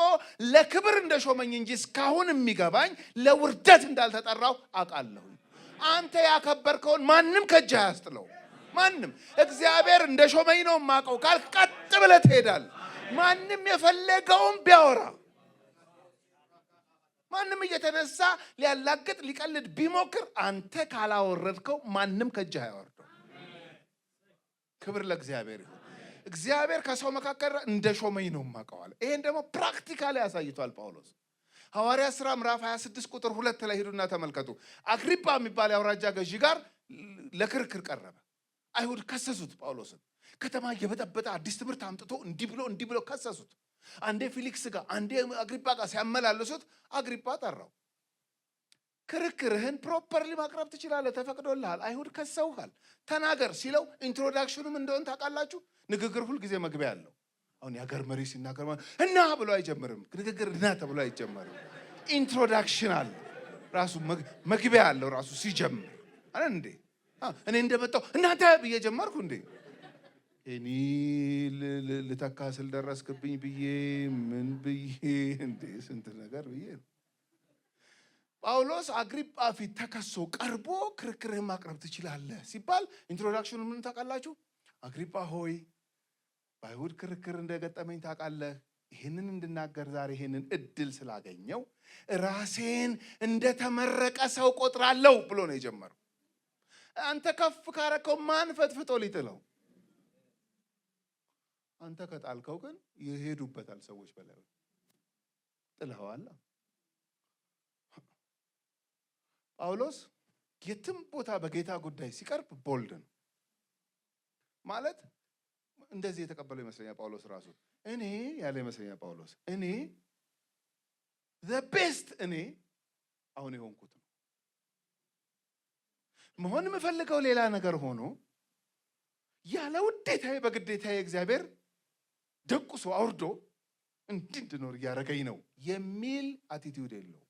ለክብር እንደሾመኝ እንጂ እስካሁን የሚገባኝ ለውርደት እንዳልተጠራው አውቃለሁ። አንተ ያከበርከውን ማንም ከእጅ አያስጥለው። ማንም እግዚአብሔር እንደሾመኝ ነው የማውቀው ካልክ ቀጥ ብለህ ትሄዳለህ። ማንም የፈለገውን ቢያወራ፣ ማንም እየተነሳ ሊያላግጥ ሊቀልድ ቢሞክር አንተ ካላወረድከው ማንም ከእጅ አያወርደው። ክብር ለእግዚአብሔር ይሁን። እግዚአብሔር ከሰው መካከል እንደሾመኝ ነው የማውቀው አለ። ይሄን ደግሞ ፕራክቲካሊ ያሳይቷል ጳውሎስ። ሐዋርያት ሥራ ምዕራፍ 26 ቁጥር 2 ላይ ሄዱና ተመልከቱ። አግሪጳ የሚባል የአውራጃ ገዢ ጋር ለክርክር ቀረበ። አይሁድ ከሰሱት ጳውሎስን። ከተማ እየበጠበጠ አዲስ ትምህርት አምጥቶ እንዲህ ብሎ ከሰሱት። አንዴ ፊሊክስ ጋር አንዴ አግሪጳ ጋር ሲያመላልሱት አግሪጳ ጠራው። ክርክርህን ፕሮፐርሊ ማቅረብ ትችላለህ፣ ተፈቅዶልሃል። አይሁድ ከሰውሃል፣ ተናገር ሲለው ኢንትሮዳክሽኑም እንደሆነ ታውቃላችሁ። ንግግር ሁል ጊዜ መግቢያ አለው። አሁን የሀገር መሪ ሲናገር እና ብሎ አይጀምርም። ንግግር እና ተብሎ አይጀምርም። ኢንትሮዳክሽን አለ፣ ራሱ መግቢያ አለው። ራሱ ሲጀምር አለ እንዴ እኔ እንደመጣሁ እናንተ ብዬ ጀመርኩ እንዴ እኔ ልተካ ስል ደረስክብኝ ብዬ ምን ብዬ እንዴ ስንት ነገር ብዬ። ጳውሎስ አግሪጳ ፊት ተከሶ ቀርቦ ክርክርህን ማቅረብ ትችላለህ ሲባል ኢንትሮዳክሽኑ ምን ታውቃላችሁ? አግሪጳ ሆይ በአይሁድ ክርክር እንደገጠመኝ ታውቃለህ። ይህንን እንድናገር ዛሬ ይህንን እድል ስላገኘው ራሴን እንደተመረቀ ሰው ቆጥራለሁ ብሎ ነው የጀመረው። አንተ ከፍ ካረከው ማን ፈትፍጦ ሊጥለው? አንተ ከጣልከው ግን ይሄዱበታል ሰዎች በላይ ጥለዋል። ጳውሎስ የትም ቦታ በጌታ ጉዳይ ሲቀርብ ቦልድ ነው ማለት እንደዚህ የተቀበለው ይመስለኛል ጳውሎስ ራሱ። እኔ ያለ ይመስለኛል ጳውሎስ እኔ the best እኔ አሁን የሆንኩት ነው። መሆን የምፈልገው ሌላ ነገር ሆኖ ያለ ውዴታዬ በግዴታዬ እግዚአብሔር ደቁሶ አውርዶ እንድኖር እያደረገኝ ነው የሚል አቲቲዩድ የለው።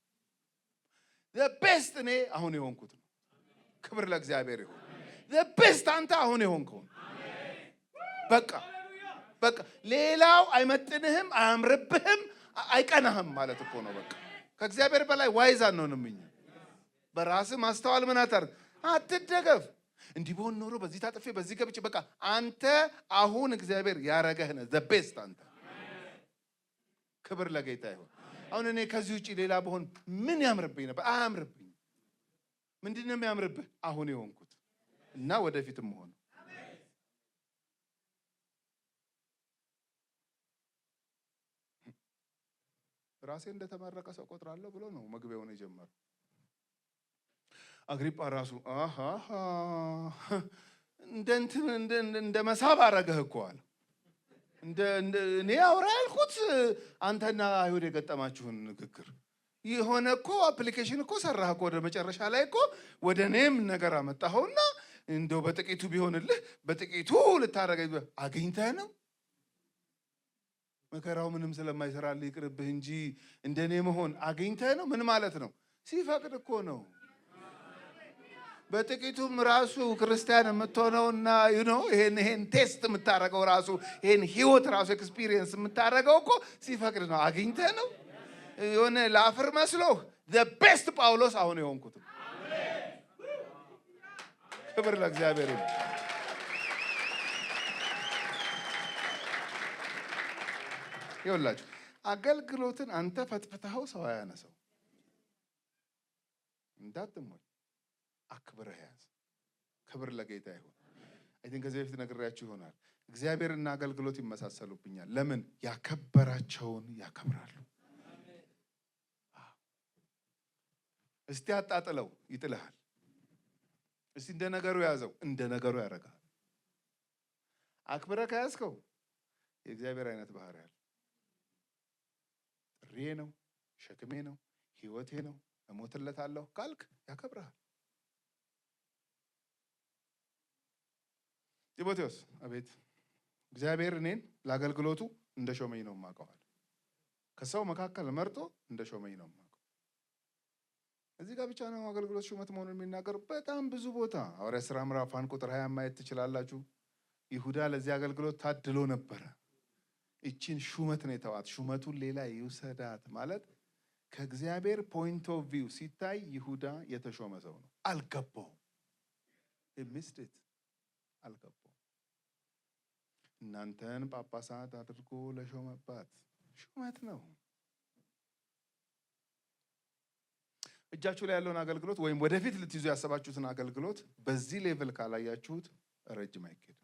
the best እኔ አሁን የሆንኩት ነው። ክብር ለእግዚአብሔር ይሁን። the best አንተ አሁን የሆንከው በቃ ሌላው አይመጥንህም፣ አያምርብህም፣ አይቀናህም ማለት እኮ ነው። በቃ ከእግዚአብሔር በላይ ዋይዝ አንሆንም እኛ። በራስህ ማስተዋል ምን አትደገፍ። እንዲህ በሆን ኖሮ በዚህ ታጥፌ በዚህ ገብቼ በቃ አንተ አሁን እግዚአብሔር ያረገህ ነህ the best አንተ። ክብር ለጌታ ይሁን። አሁን እኔ ከዚህ ውጪ ሌላ በሆን ምን ያምርብኝ ነበር? አያምርብኝ። ምንድን ነው የሚያምርብህ? አሁን የሆንኩት እና ወደፊትም ሆነ ራሴ እንደተመረቀ ሰው ቆጥራለሁ ብሎ ነው መግቢያውን የጀመረው። አግሪጳ ራሱ እንደ መሳብ አረገህ እኮ አለ። እኔ አውራ ያልኩት አንተና አይሁድ የገጠማችሁን ንግግር የሆነ እኮ አፕሊኬሽን እኮ ሰራህ እኮ ወደ መጨረሻ ላይ እኮ ወደ እኔም ነገር አመጣኸውና እንደው በጥቂቱ ቢሆንልህ በጥቂቱ ልታረገኝ አግኝተህ ነው። መከራው ምንም ስለማይሰራልህ ይቅርብህ እንጂ እንደኔ መሆን አግኝተህ ነው። ምን ማለት ነው? ሲፈቅድ እኮ ነው። በጥቂቱም ራሱ ክርስቲያን የምትሆነውና ይሄን ቴስት የምታረገው ራሱ ይሄን ህይወት ራሱ ኤክስፒሪየንስ የምታረገው እኮ ሲፈቅድ ነው። አግኝተህ ነው። የሆነ ለአፍር መስሎ the best ጳውሎስ አሁን የሆንኩት። ክብር ለእግዚአብሔር ይሁን። ይኸውላችሁ አገልግሎትን አንተ ፈትፍተኸው ሰው አያነሳው። እንዳትሞኝ አክብረህ ያዝ። ክብር ለጌታ ይሁን። አይ ቲንክ ከዚህ በፊት ነግሬያችሁ ይሆናል። እግዚአብሔርና አገልግሎት ይመሳሰሉብኛል። ለምን? ያከበራቸውን ያከብራሉ። እስቲ አጣጥለው ይጥልሃል። እስቲ እንደ ነገሩ ያዘው፣ እንደ ነገሩ ያደርጋል። አክብረህ ከያዝከው የእግዚአብሔር አይነት ባህሪ ያለ ጥሪዬ ነው፣ ሸክሜ ነው፣ ህይወቴ ነው፣ እሞትለታለሁ ካልክ ያከብርሃል። ጢሞቴዎስ አቤት እግዚአብሔር እኔን ለአገልግሎቱ እንደ ሾመኝ ነው የማውቀው። ከሰው መካከል መርጦ እንደ ሾመኝ ነው የማውቀው። እዚህ ጋር ብቻ ነው አገልግሎት ሹመት መሆኑን የሚናገር። በጣም ብዙ ቦታ ሐዋርያት ሥራ ምዕራፍ 1 ቁጥር 20 ማየት ትችላላችሁ። ይሁዳ ለዚህ አገልግሎት ታድሎ ነበረ። እቺን ሹመት ነው የተዋት። ሹመቱን ሌላ ይውሰዳት ማለት ከእግዚአብሔር ፖይንት ኦፍ ቪው ሲታይ ይሁዳ የተሾመ ሰው ነው። አልገባውም። ሚስት አልገባውም። እናንተን ጳጳሳት አድርጎ ለሾመባት ሹመት ነው። እጃችሁ ላይ ያለውን አገልግሎት ወይም ወደፊት ልትይዙ ያሰባችሁትን አገልግሎት በዚህ ሌቭል ካላያችሁት ረጅም አይኬድም።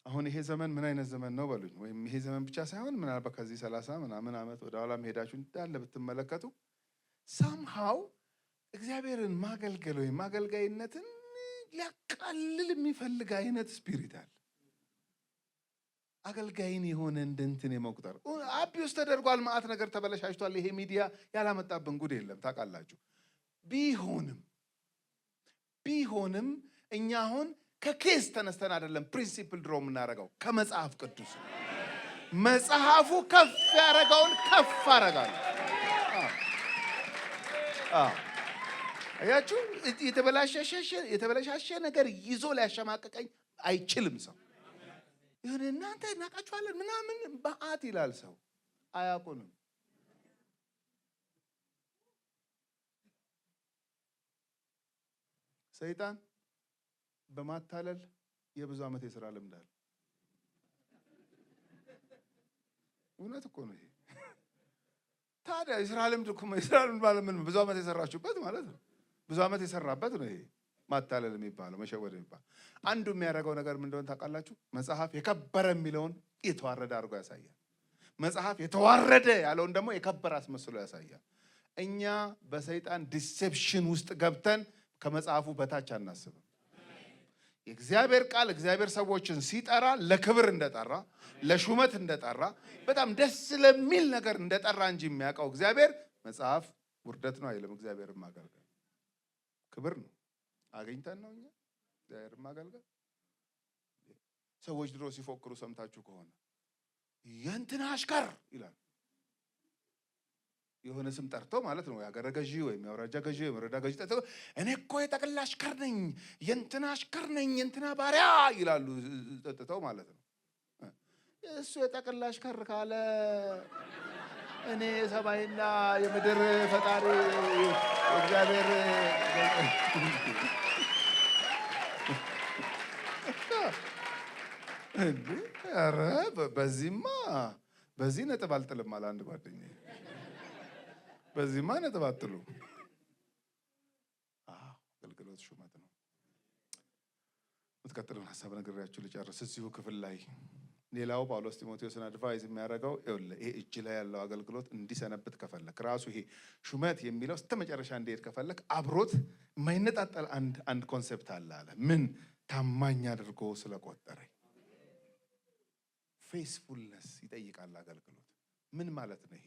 አሁን ይሄ ዘመን ምን አይነት ዘመን ነው በሉኝ። ወይም ይሄ ዘመን ብቻ ሳይሆን ምናልባት ከዚህ 30 ምናምን ዓመት ወደ ኋላ መሄዳችሁ እንዳለ ብትመለከቱ ሳምሃው እግዚአብሔርን ማገልገል ወይም አገልጋይነትን ሊያቃልል የሚፈልግ አይነት ስፒሪት አለ። አገልጋይን የሆነ እንደንትን የመቁጠር አቢውስ ተደርጓል። ማአት ነገር ተበለሻሽቷል። ይሄ ሚዲያ ያላመጣብን ጉድ የለም ታውቃላችሁ። ቢሆንም እኛ አሁን ከኬስ ተነስተን አይደለም ፕሪንሲፕል ድሮ የምናደርገው ከመጽሐፍ ቅዱስ መጽሐፉ ከፍ ያደረገውን ከፍ አደርጋለሁ። አያችሁ የተበላሸ ነገር ይዞ ሊያሸማቀቀኝ አይችልም ሰው። ይሁን እናንተ እናቃችኋለን ምናምን በአት ይላል ሰው። አያውቁንም። ሰይጣን በማታለል የብዙ ዓመት የሥራ ልምድ አለ። እውነት እኮ ነው ይሄ። ታዲያ የሥራ ልምድ እኮ የሥራ ልምድ ማለት ምን? ብዙ ዓመት የሰራችሁበት ማለት ነው። ብዙ ዓመት የሰራበት ነው ይሄ ማታለል የሚባለው፣ መሸወድ የሚባለው። አንዱ የሚያደርገው ነገር ምን እንደሆነ ታውቃላችሁ? መጽሐፍ የከበረ የሚለውን የተዋረደ አድርጎ ያሳያል። መጽሐፍ የተዋረደ ያለውን ደግሞ የከበረ አስመስሎ ያሳያል። እኛ በሰይጣን ዲሴፕሽን ውስጥ ገብተን ከመጽሐፉ በታች አናስብም። የእግዚአብሔር ቃል እግዚአብሔር ሰዎችን ሲጠራ ለክብር እንደጠራ፣ ለሹመት እንደጠራ፣ በጣም ደስ ለሚል ነገር እንደጠራ እንጂ የሚያውቀው እግዚአብሔር መጽሐፍ ውርደት ነው አይልም። እግዚአብሔርን ማገልገል ክብር ነው። አገኝተን ነው እኛ እግዚአብሔርን ማገልገል። ሰዎች ድሮ ሲፎክሩ ሰምታችሁ ከሆነ የእንትና አሽከር ይላል። የሆነ ስም ጠርተው ማለት ነው። ያገረ ገዢ ወይም የአውራጃ ገዢ ወይም የወረዳ ገዢ ጠርተው እኔ እኮ የጠቅላላ አሽከር ነኝ፣ የእንትና አሽከር ነኝ፣ የእንትና ባሪያ ይላሉ ጠጥተው ማለት ነው። እሱ የጠቅላላ አሽከር ካለ እኔ የሰማይና የምድር ፈጣሪ እግዚአብሔር ኧረ በዚህ ነጥብ አልጥልም አለ አንድ ጓደኛዬ። በዚህማ ነጥብ አትሉ። አገልግሎት ሹመት ነው። የምትቀጥለውን ሀሳብ ነግሬያችሁ ልጨርስ እዚሁ ክፍል ላይ። ሌላው ጳውሎስ ጢሞቴዎስን አድቫይዝ የሚያደርገው ይሄ እጅ ላይ ያለው አገልግሎት እንዲሰነብት ከፈለክ፣ ራሱ ይሄ ሹመት የሚለው እስከ መጨረሻ እንዲሄድ ከፈለክ አብሮት የማይነጣጠል አንድ ኮንሴፕት አለ አለ። ምን? ታማኝ አድርጎ ስለቆጠረኝ። ፌስፉልነስ ይጠይቃል አገልግሎት። ምን ማለት ነው ይሄ?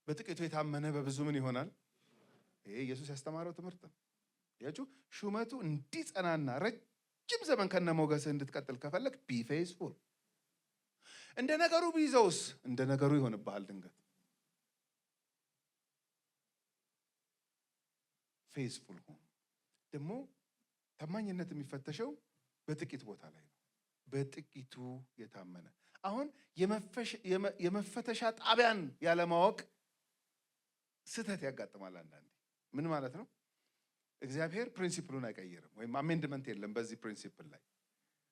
በጥቂቱ የታመነ በብዙ ምን ይሆናል? ይሄ ኢየሱስ ያስተማረው ትምህርት ነው። ያችሁ ሹመቱ እንዲጸናና ረጅም ዘመን ከነሞገስህ እንድትቀጥል ከፈለክ ቢ ፌስፉል። እንደ ነገሩ ቢይዘውስ እንደ ነገሩ ይሆንብሃል ድንገት። ፌስፉል ሁን። ደግሞ ታማኝነት የሚፈተሸው በጥቂት ቦታ ላይ ነው። በጥቂቱ የታመነ አሁን የመፈተሻ ጣቢያን ያለማወቅ ስህተት ያጋጥማል አንዳንዴ። ምን ማለት ነው? እግዚአብሔር ፕሪንሲፕሉን አይቀይርም፣ ወይም አሜንድመንት የለም በዚህ ፕሪንሲፕል ላይ።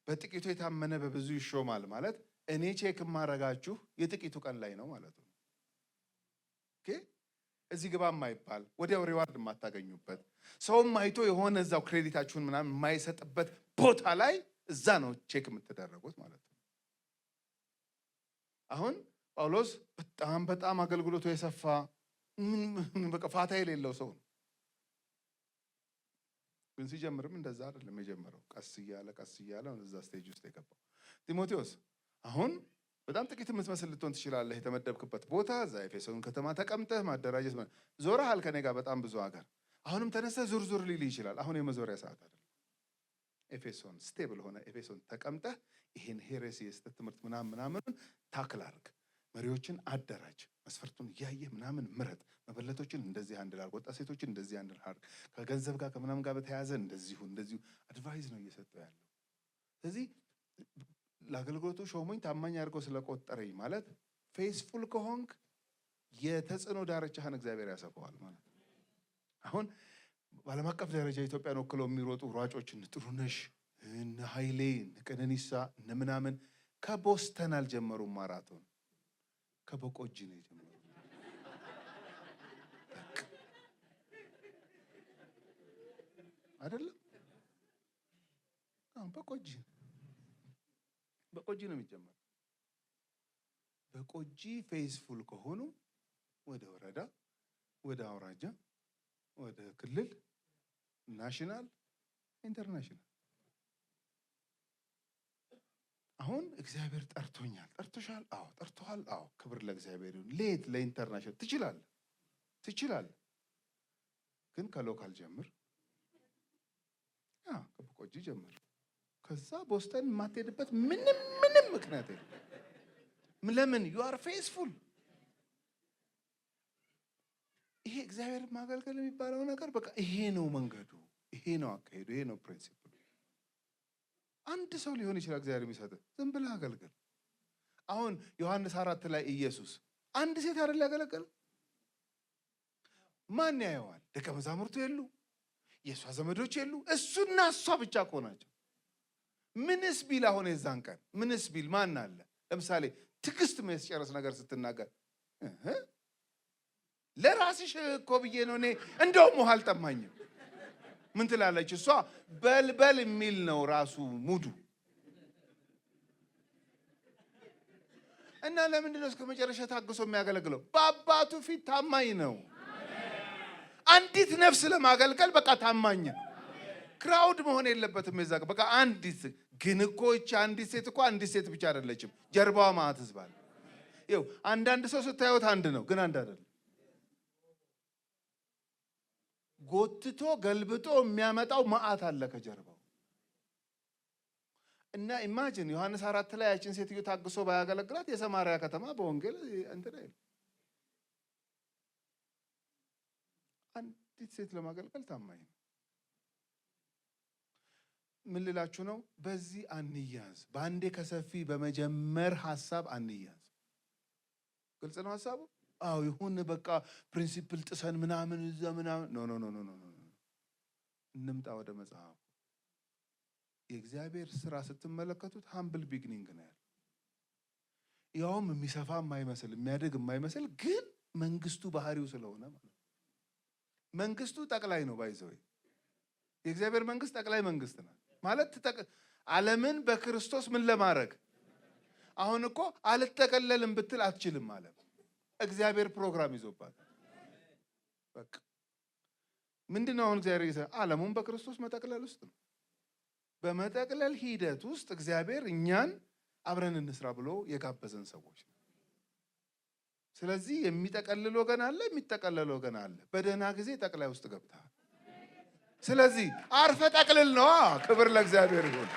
በጥቂቱ የታመነ በብዙ ይሾማል ማለት እኔ ቼክ የማረጋችሁ የጥቂቱ ቀን ላይ ነው ማለት ነው። ኦኬ፣ እዚህ ግባ የማይባል ወዲያው ሪዋርድ የማታገኙበት ሰውም አይቶ የሆነ እዛው ክሬዲታችሁን ምናምን የማይሰጥበት ቦታ ላይ እዛ ነው ቼክ የምትደረጉት ማለት ነው። አሁን ጳውሎስ በጣም አገልግሎቱ የሰፋ በቃ ፋታ የሌለው ሰው ነው። ግን ሲጀምርም እንደዛ አይደለም የጀመረው። ቀስ እያለ እዛ ስቴጅ ውስጥ የገባው። ጢሞቴዎስ አሁን በጣም ጥቂት የምትመስል ልትሆን ትችላለህ። የተመደብክበት ቦታ እዛ ኤፌሶን ከተማ ተቀምጠህ ማደራጀት ዞረሃል ከኔ ጋር በጣም ብዙ ሀገር። አሁንም ተነስተህ ዙር ሊል ይችላል። አሁን የመዞሪያ ሰዓት አይደለም። ኤፌሶን ስቴብል ሆነ ኤፌሶን ተቀምጠህ ይሄን ሄሬሲ የስህተት ትምህርት ምናምን ታክል አድርግ። መሪዎችን አደራጅ። መስፈርቱን እያየህ ምናምን ምረጥ። መበለቶችን እንደዚህ አንድ ላድርግ፣ ወጣት ሴቶችን እንደዚህ አንድ ላድርግ፣ ከገንዘብ ጋር ከምናምን ጋር በተያያዘ እንደዚሁ አድቫይዝ ነው እየሰጠው ያለው። ስለዚህ ለአገልግሎቱ ሾሞኝ ታማኝ አድርጎ ስለቆጠረኝ ማለት ፌስፉል ከሆንክ የተጽዕኖ ዳርቻህን እግዚአብሔር ያሰፋዋል ማለት። አሁን በዓለም አቀፍ ደረጃ ኢትዮጵያን ወክለው የሚሮጡ ሯጮች እነ ጥሩነሽ፣ እነ ኃይሌ፣ እነ ቀነኒሳ፣ እነ ምናምን ከቦስተን አልጀመሩም ማራቶን፣ ከበቆጂ ነው የጀመሩት። አይደለም በቆጂ ነው የሚጀመረው። በቆጂ ፌስፉል ከሆኑ ወደ ወረዳ፣ ወደ አውራጃ፣ ወደ ክልል፣ ናሽናል፣ ኢንተርናሽናል። አሁን እግዚአብሔር ጠርቶኛል። ጠርቶሻል? አዎ። ጠርቶሃል? አዎ። ክብር ለእግዚአብሔር ይሁን። ሌት ለኢንተርናሽናል ትችላለህ፣ ግን ከሎካል ጀምር። ከበቆጂ ጀምር። ከዛ ቦስተን የማትሄድበት ምንም ምክንያት የለም። ለምን? ዩ አር ፌስፉል። ይሄ እግዚአብሔር ማገልገል የሚባለው ነገር በቃ ይሄ ነው መንገዱ፣ ይሄ ነው አካሄዱ፣ ይሄ ነው ፕሪንሲፕሉ። አንድ ሰው ሊሆን ይችላል እግዚአብሔር የሚሰጥ፣ ዝም ብለህ አገልግል። አሁን ዮሐንስ 4 ላይ ኢየሱስ አንድ ሴት አይደል ያገለገለ? ማን ያየዋል? ደቀ መዛሙርቱ የሉ፣ የእሷ ዘመዶች የሉ፣ እሱና እሷ ብቻ እኮ ናቸው። ምንስ ቢል አሁን የዛን ቀን ምንስ ቢል ማን አለ? ለምሳሌ ትዕግስት የሚያስጨርስ ነገር ስትናገር ለራስሽ እኮ ብዬ ነው እኔ እንደውም ውሃ አልጠማኝም ምን ትላለች እሷ? በልበል የሚል ነው ራሱ ሙዱ። እና ለምንድን ነው እስከ መጨረሻ ታግሶ የሚያገለግለው? በአባቱ ፊት ታማኝ ነው። አንዲት ነፍስ ለማገልገል በቃ ታማኝ ነው። ክራውድ መሆን የለበትም። የዛ በቃ አንዲት ግን እኮ እቺ አንዲት ሴት እኮ አንዲት ሴት ብቻ አይደለችም፣ ጀርባዋ ማዕት ህዝብ አለ። ይኸው አንዳንድ ሰው ስታዩት አንድ ነው፣ ግን አንድ አይደለም። ጎትቶ ገልብጦ የሚያመጣው ማዕት አለ ከጀርባው። እና ኢማጂን ዮሐንስ 4 ላይ ያችን ሴትዮ ታግሶ ባያገለግላት የሰማርያ ከተማ በወንጌል እንትን አይደል። አንዲት ሴት ለማገልገል ታማኝ ነው። ምን ልላችሁ ነው? በዚህ አንያዝ። በአንዴ ከሰፊ በመጀመር ሐሳብ አንያዝ። ግልጽ ነው ሐሳቡ? አዎ ይሁን በቃ ፕሪንሲፕል ጥሰን ምናምን እዛ ምናምን ኖ እንምጣ ወደ መጽሐፉ። የእግዚአብሔር ስራ ስትመለከቱት ሃምብል ቢግኒንግ ነው ያለው። ያውም የሚሰፋ የማይመስል የሚያድግ የማይመስል ግን መንግስቱ ባህሪው ስለሆነ ማለት መንግስቱ ጠቅላይ ነው። ባይዘው የእግዚአብሔር መንግስት ጠቅላይ መንግስት ነው ማለት ዓለምን በክርስቶስ ምን ለማድረግ አሁን እኮ አልተቀለልም ብትል አትችልም ማለት እግዚአብሔር ፕሮግራም ይዞባት በቃ ምንድነው አሁን እግዚአብሔር ይሰራ ዓለሙን በክርስቶስ መጠቅለል ውስጥ ነው። በመጠቅለል ሂደት ውስጥ እግዚአብሔር እኛን አብረን እንስራ ብሎ የጋበዘን ሰዎች ነው። ስለዚህ የሚጠቀልል ወገን አለ፣ የሚጠቀለል ወገን አለ። በደህና ጊዜ ጠቅላይ ውስጥ ገብተሃል። ስለዚህ አርፈ ጠቅልል ነው። ክብር ለእግዚአብሔር ይሁን።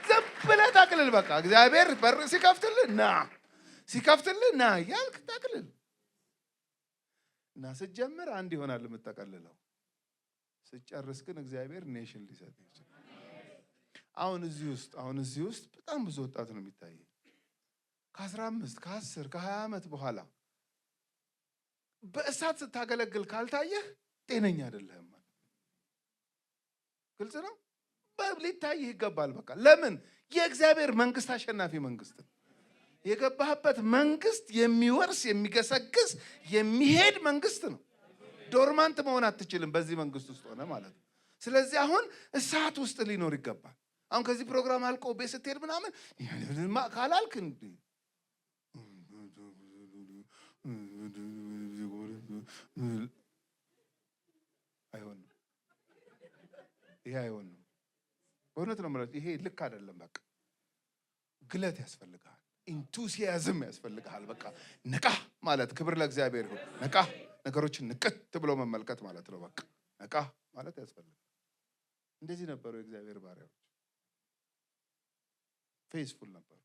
ዝም ብለህ ጠቅልል በቃ እግዚአብሔር በር ሲከፍትልህ ና ያልክ ጠቅልል እና ስትጀምር አንድ ይሆናል የምትጠቀልለው። ስትጨርስ ግን እግዚአብሔር ኔሽን ሊሰጥ ይችላል። አሁን እዚህ ውስጥ በጣም ብዙ ወጣት ነው የሚታየው። ከ15 ከ10 ከ20 ዓመት በኋላ በእሳት ስታገለግል ካልታየህ ጤነኛ አይደለህም። ግልጽ ነው። ሊታይህ ይገባል። በቃ ለምን? የእግዚአብሔር መንግስት አሸናፊ መንግስት ነው። የገባህበት መንግስት የሚወርስ የሚገሰግስ የሚሄድ መንግስት ነው። ዶርማንት መሆን አትችልም በዚህ መንግስት ውስጥ ሆነ ማለት ነው። ስለዚህ አሁን እሳት ውስጥ ሊኖር ይገባል። አሁን ከዚህ ፕሮግራም አልቆ ቤት ስትሄድ ምናምን ካላልክ እንዴ አይሆንም። ይሄ አይሆንም። በእውነት ነው ማለት ይሄ ልክ አይደለም። በቃ ግለት ያስፈልጋል። ኢንቱሲያዝም ያስፈልጋል። በቃ ነቃ ማለት ክብር ለእግዚአብሔር ይሁን። ነቃ ነገሮችን ንቅት ብሎ መመልከት ማለት ነው። በቃ ነቃ ማለት ያስፈልጋል። እንደዚህ ነበሩ የእግዚአብሔር ባሪያዎች፣ ፌስፉል ነበሩ።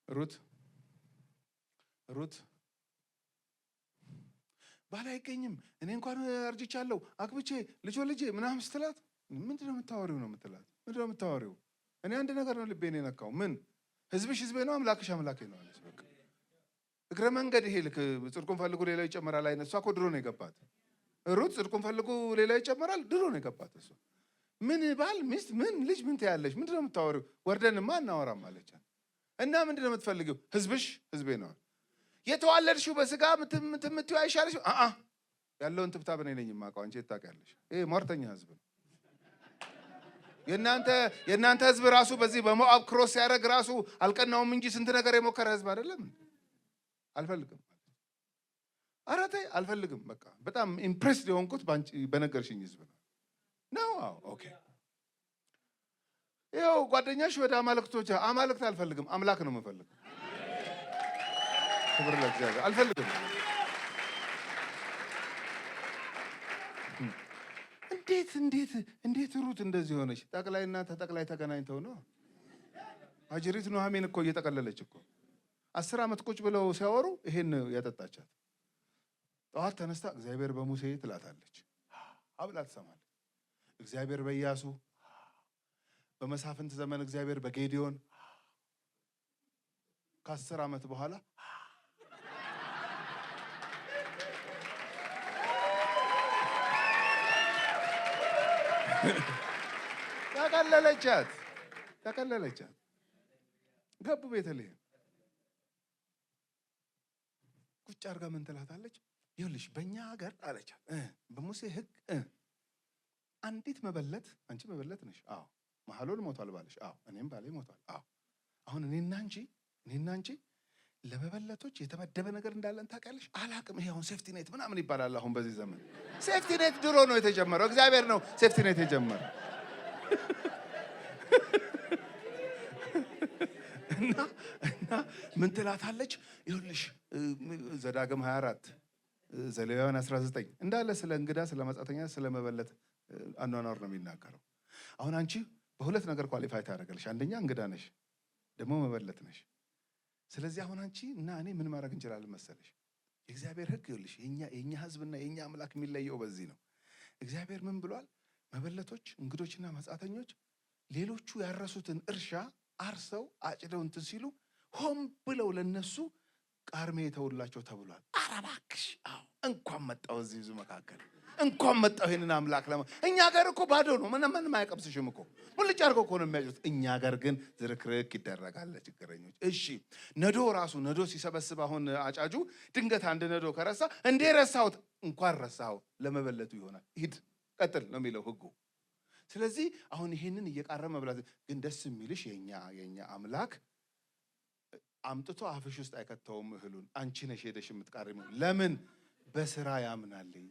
ሩት ባል አይገኝም፣ እኔ እንኳን አርጅቻለሁ አግብቼ ልጅ ምናምን ስትላት ምንድነው የምታወሪው ነው የምትላት። ምንድነው የምታወሪው? እኔ አንድ ነገር ነው ልቤን የነካው። ምን ህዝብሽ ህዝቤ ነው፣ አምላክሽ አምላኬ ነው አለች። በቃ እግረ መንገድ ይሄ ልክ ጽድቁን ፈልጉ ሌላው ይጨመራል አይነት። እሷ እኮ ድሮ ነው የገባት ሩት። ጽድቁን ፈልጉ ሌላው ይጨመራል ድሮ ነው የገባት እሷ። ምን ባል ሚስት ምን ልጅ ምን ትያለሽ? ምንድነው የምታወሪው? ወርደንማ እናወራም አለች። እና ምንድነው የምትፈልጊው? ህዝብሽ ህዝቤ ነው። የተዋለድሽው በስጋ ምትምትዩ አይሻልሽ? ያለውን ትብታብ እኔ ነኝ የማውቀው፣ አንቺ ታውቂያለሽ። ይሄ ሟርተኛ ህዝብ ነው። የእናንተ ህዝብ ራሱ በዚህ በሞአብ ክሮስ ሲያደርግ ራሱ አልቀናውም እንጂ ስንት ነገር የሞከረ ህዝብ አይደለም። አልፈልግም፣ ኧረ ተይ አልፈልግም። በቃ በጣም ኢምፕሬስድ የሆንኩት በነገርሽኝ ህዝብ ነው። አዎ ኦኬ። ይኸው ጓደኛሽ ወደ አማልክት አልፈልግም፣ አምላክ ነው የምፈልገው። ክብር ለእግዚአብሔር። አልፈልግም። እንዴት ሩት እንደዚህ ሆነች? ጠቅላይና ተጠቅላይ ተገናኝተው ነው። አጅሪት ኑሐሚን እኮ እየጠቀለለች እኮ 10 ዓመት ቁጭ ብለው ሲያወሩ ይሄን ያጠጣቻት። ጠዋት ተነስታ እግዚአብሔር በሙሴ ትላታለች፣ አብላ ትሰማለች። እግዚአብሔር በኢያሱ፣ በመሳፍንት ዘመን እግዚአብሔር በጌዲዮን፣ ከ10 ዓመት በኋላ ተቀለለቻት። ገቡ ቤተልሔም። ቁጭ አድርጋ ምን ትላታለች? ይኸውልሽ በእኛ ሀገር አለቻት በሙሴ ሕግ አንዲት መበለት፣ አንቺ መበለት ነሽ። አዎ መሐሎል ሞቷል ባልሽ። አዎ እኔም ባሌ ሞቷል። አዎ አሁን እኔና አንቺ ለመበለቶች የተመደበ ነገር እንዳለን ታውቂያለሽ? አላቅም። ይሄ አሁን ሴፍቲ ኔት ምናምን ይባላል። አሁን በዚህ ዘመን ሴፍቲ ኔት ድሮ ነው የተጀመረው። እግዚአብሔር ነው ሴፍቲ ኔት የጀመረው። እና ምን ትላታለች? ይኸውልሽ ዘዳግም 24 ዘሌዋውያን 19 እንዳለ ስለ እንግዳ፣ ስለ መጻተኛ፣ ስለ መበለት አኗኗር ነው የሚናገረው። አሁን አንቺ በሁለት ነገር ኳሊፋይ ታደርጋለሽ። አንደኛ እንግዳ ነሽ፣ ደግሞ መበለት ነሽ። ስለዚህ አሁን አንቺ እና እኔ ምን ማድረግ እንችላለን መሰለሽ? የእግዚአብሔር ሕግ ይኸውልሽ የኛ ሕዝብና የኛ አምላክ የሚለየው በዚህ ነው። እግዚአብሔር ምን ብሏል? መበለቶች፣ እንግዶችና መጻተኞች ሌሎቹ ያረሱትን እርሻ አርሰው አጭደው እንትን ሲሉ ሆን ብለው ለነሱ ቃርሜ የተውላቸው ተብሏል። ኧረ እባክሽ! አዎ እንኳን መጣው እዚህ ብዙ መካከል እንኳን መጣው ይሄንን አምላክ እኛ ጋር እኮ ባዶ ነው። ምንም አይቀብስሽም እኮ ሙልጭ አድርገው እኮ ነው የሚያጩት። እኛ ጋር ግን ዝርክርክ ይደረጋል ለችግረኞች። እሺ ነዶ ሲሰበስብ አሁን አጫጁ ድንገት አንድ ነዶ ከረሳ እንዴ ረሳሁት፣ እንኳን ረሳው ለመበለቱ ይሆናል። ሂድ ቀጥል ነው የሚለው ህጉ። ስለዚህ አሁን ይሄንን እየቃረመ መብላት ግን ደስ የሚልሽ የኛ አምላክ አምጥቶ አፍሽ ውስጥ አይከተውም እህሉን። አንቺ ነሽ ሄደሽ የምትቃርሚው። ለምን? በስራ ያምናልኝ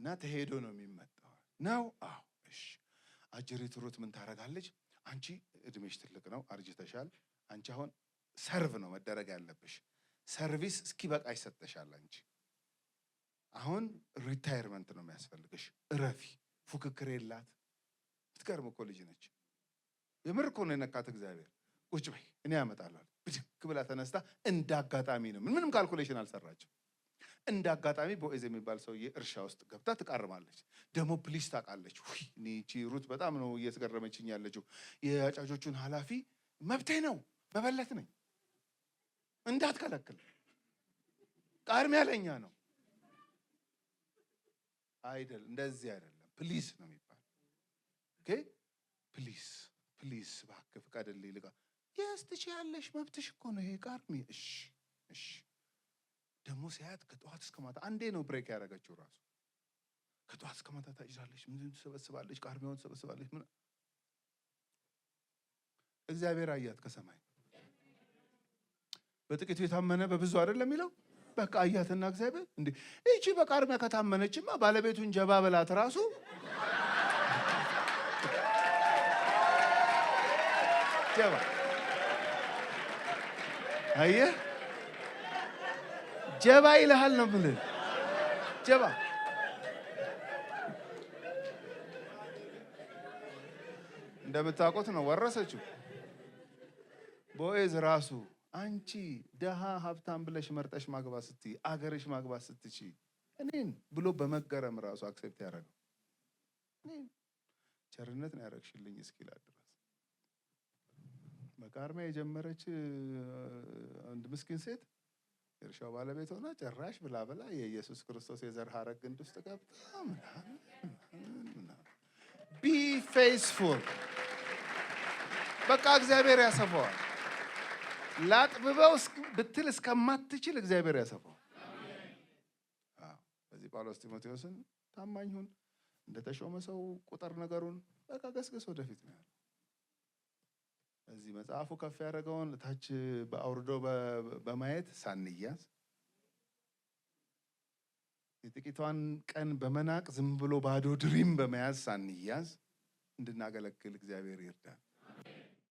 እና ተሄዶ ነው የሚመጣው ነው። አዎ እሺ። አጅሪት ሩት ምን ታረጋለች? አንቺ እድሜሽ ትልቅ ነው፣ አርጅተሻል። አንቺ አሁን ሰርቭ ነው መደረግ ያለብሽ። ሰርቪስ እስኪበቃ ይሰጠሻል። አንቺ አሁን ሪታየርመንት ነው የሚያስፈልግሽ። እረፊ። ፉክክር የላት። ትገርም እኮ ልጅ ነች። የምር እኮ ነው የነካት እግዚአብሔር። ቁጭ በይ እኔ ያመጣለሁ። ብድግ ብላ ተነስታ እንዳጋጣሚ ነው፣ ምንም ካልኩሌሽን አልሰራችም። እንዳጋጣሚ ቦዔዝ የሚባል ሰውዬ እርሻ ውስጥ ገብታ ትቃርማለች። ደግሞ ፕሊስ ታውቃለች። እቺ ሩት በጣም ነው እየተገረመችኝ ያለችው። የአጫጆቹን ኃላፊ መብቴ ነው፣ መበለት ነኝ፣ እንዳትከለክል፣ ቃርሚያ ለኛ ነው አይደል? እንደዚህ አይደለም፣ ፕሊስ ነው የሚባል። ኦኬ ፕሊስ እባክህ ፍቀድልኝ ልቃ። የስ ትችያለሽ፣ መብትሽ እኮ ነው ይሄ ቃርሚ። እሺ ደግሞ ሲያያት ከጠዋት እስከ ማታ አንዴ ነው ብሬክ ያደረገችው። ራሱ ከጠዋት እስከ ማታ ታጭዳለች፣ ምን ትሰበስባለች፣ ቃርሚያውን ትሰበስባለች። ምን እግዚአብሔር አያት ከሰማይ። በጥቂቱ የታመነ በብዙ አይደለም የሚለው። በቃ አያትና እግዚአብሔር እንዴ እቺ በቃርሚያ ከታመነችማ ባለቤቱን ጀባ በላት ራሱ ጀባ። አየህ ጀባ ይልሃል ነው ብለህ ጀባ። እንደምታውቁት ነው ወረሰችው። ቦዔዝ ራሱ አንቺ ደሃ ሀብታም ብለሽ መርጠሽ ማግባት ስትይ አገርሽ ማግባት ስትቺ እኔን ብሎ በመገረም ራሱ አክሴፕት ያደረገው እኔን ቸርነት ነው ያደረግሽልኝ እስኪላት ድረስ በቃርሚያ የጀመረች አንድ ምስኪን ሴት የእርሻው ባለቤት ሆና ጭራሽ ብላ ብላ የኢየሱስ ክርስቶስ የዘር ሐረግ ግንድ ውስጥ ገብታ ቢ ፌስፉል በቃ እግዚአብሔር ያሰፋዋል። ላጥብበው ብትል እስከማትችል እግዚአብሔር ያሰፋዋል። በዚህ ጳውሎስ ጢሞቴዎስን ታማኝ ሁን፣ እንደተሾመ ሰው ቁጥር ነገሩን፣ በቃ ገስገስ ወደፊት ነው ያለው። እዚህ መጽሐፉ ከፍ ያደረገውን ታች በአውርዶ በማየት ሳንያዝ የጥቂቷን ቀን በመናቅ ዝም ብሎ ባዶ ድሪም በመያዝ ሳንያዝ እንድናገለግል እግዚአብሔር ይርዳል።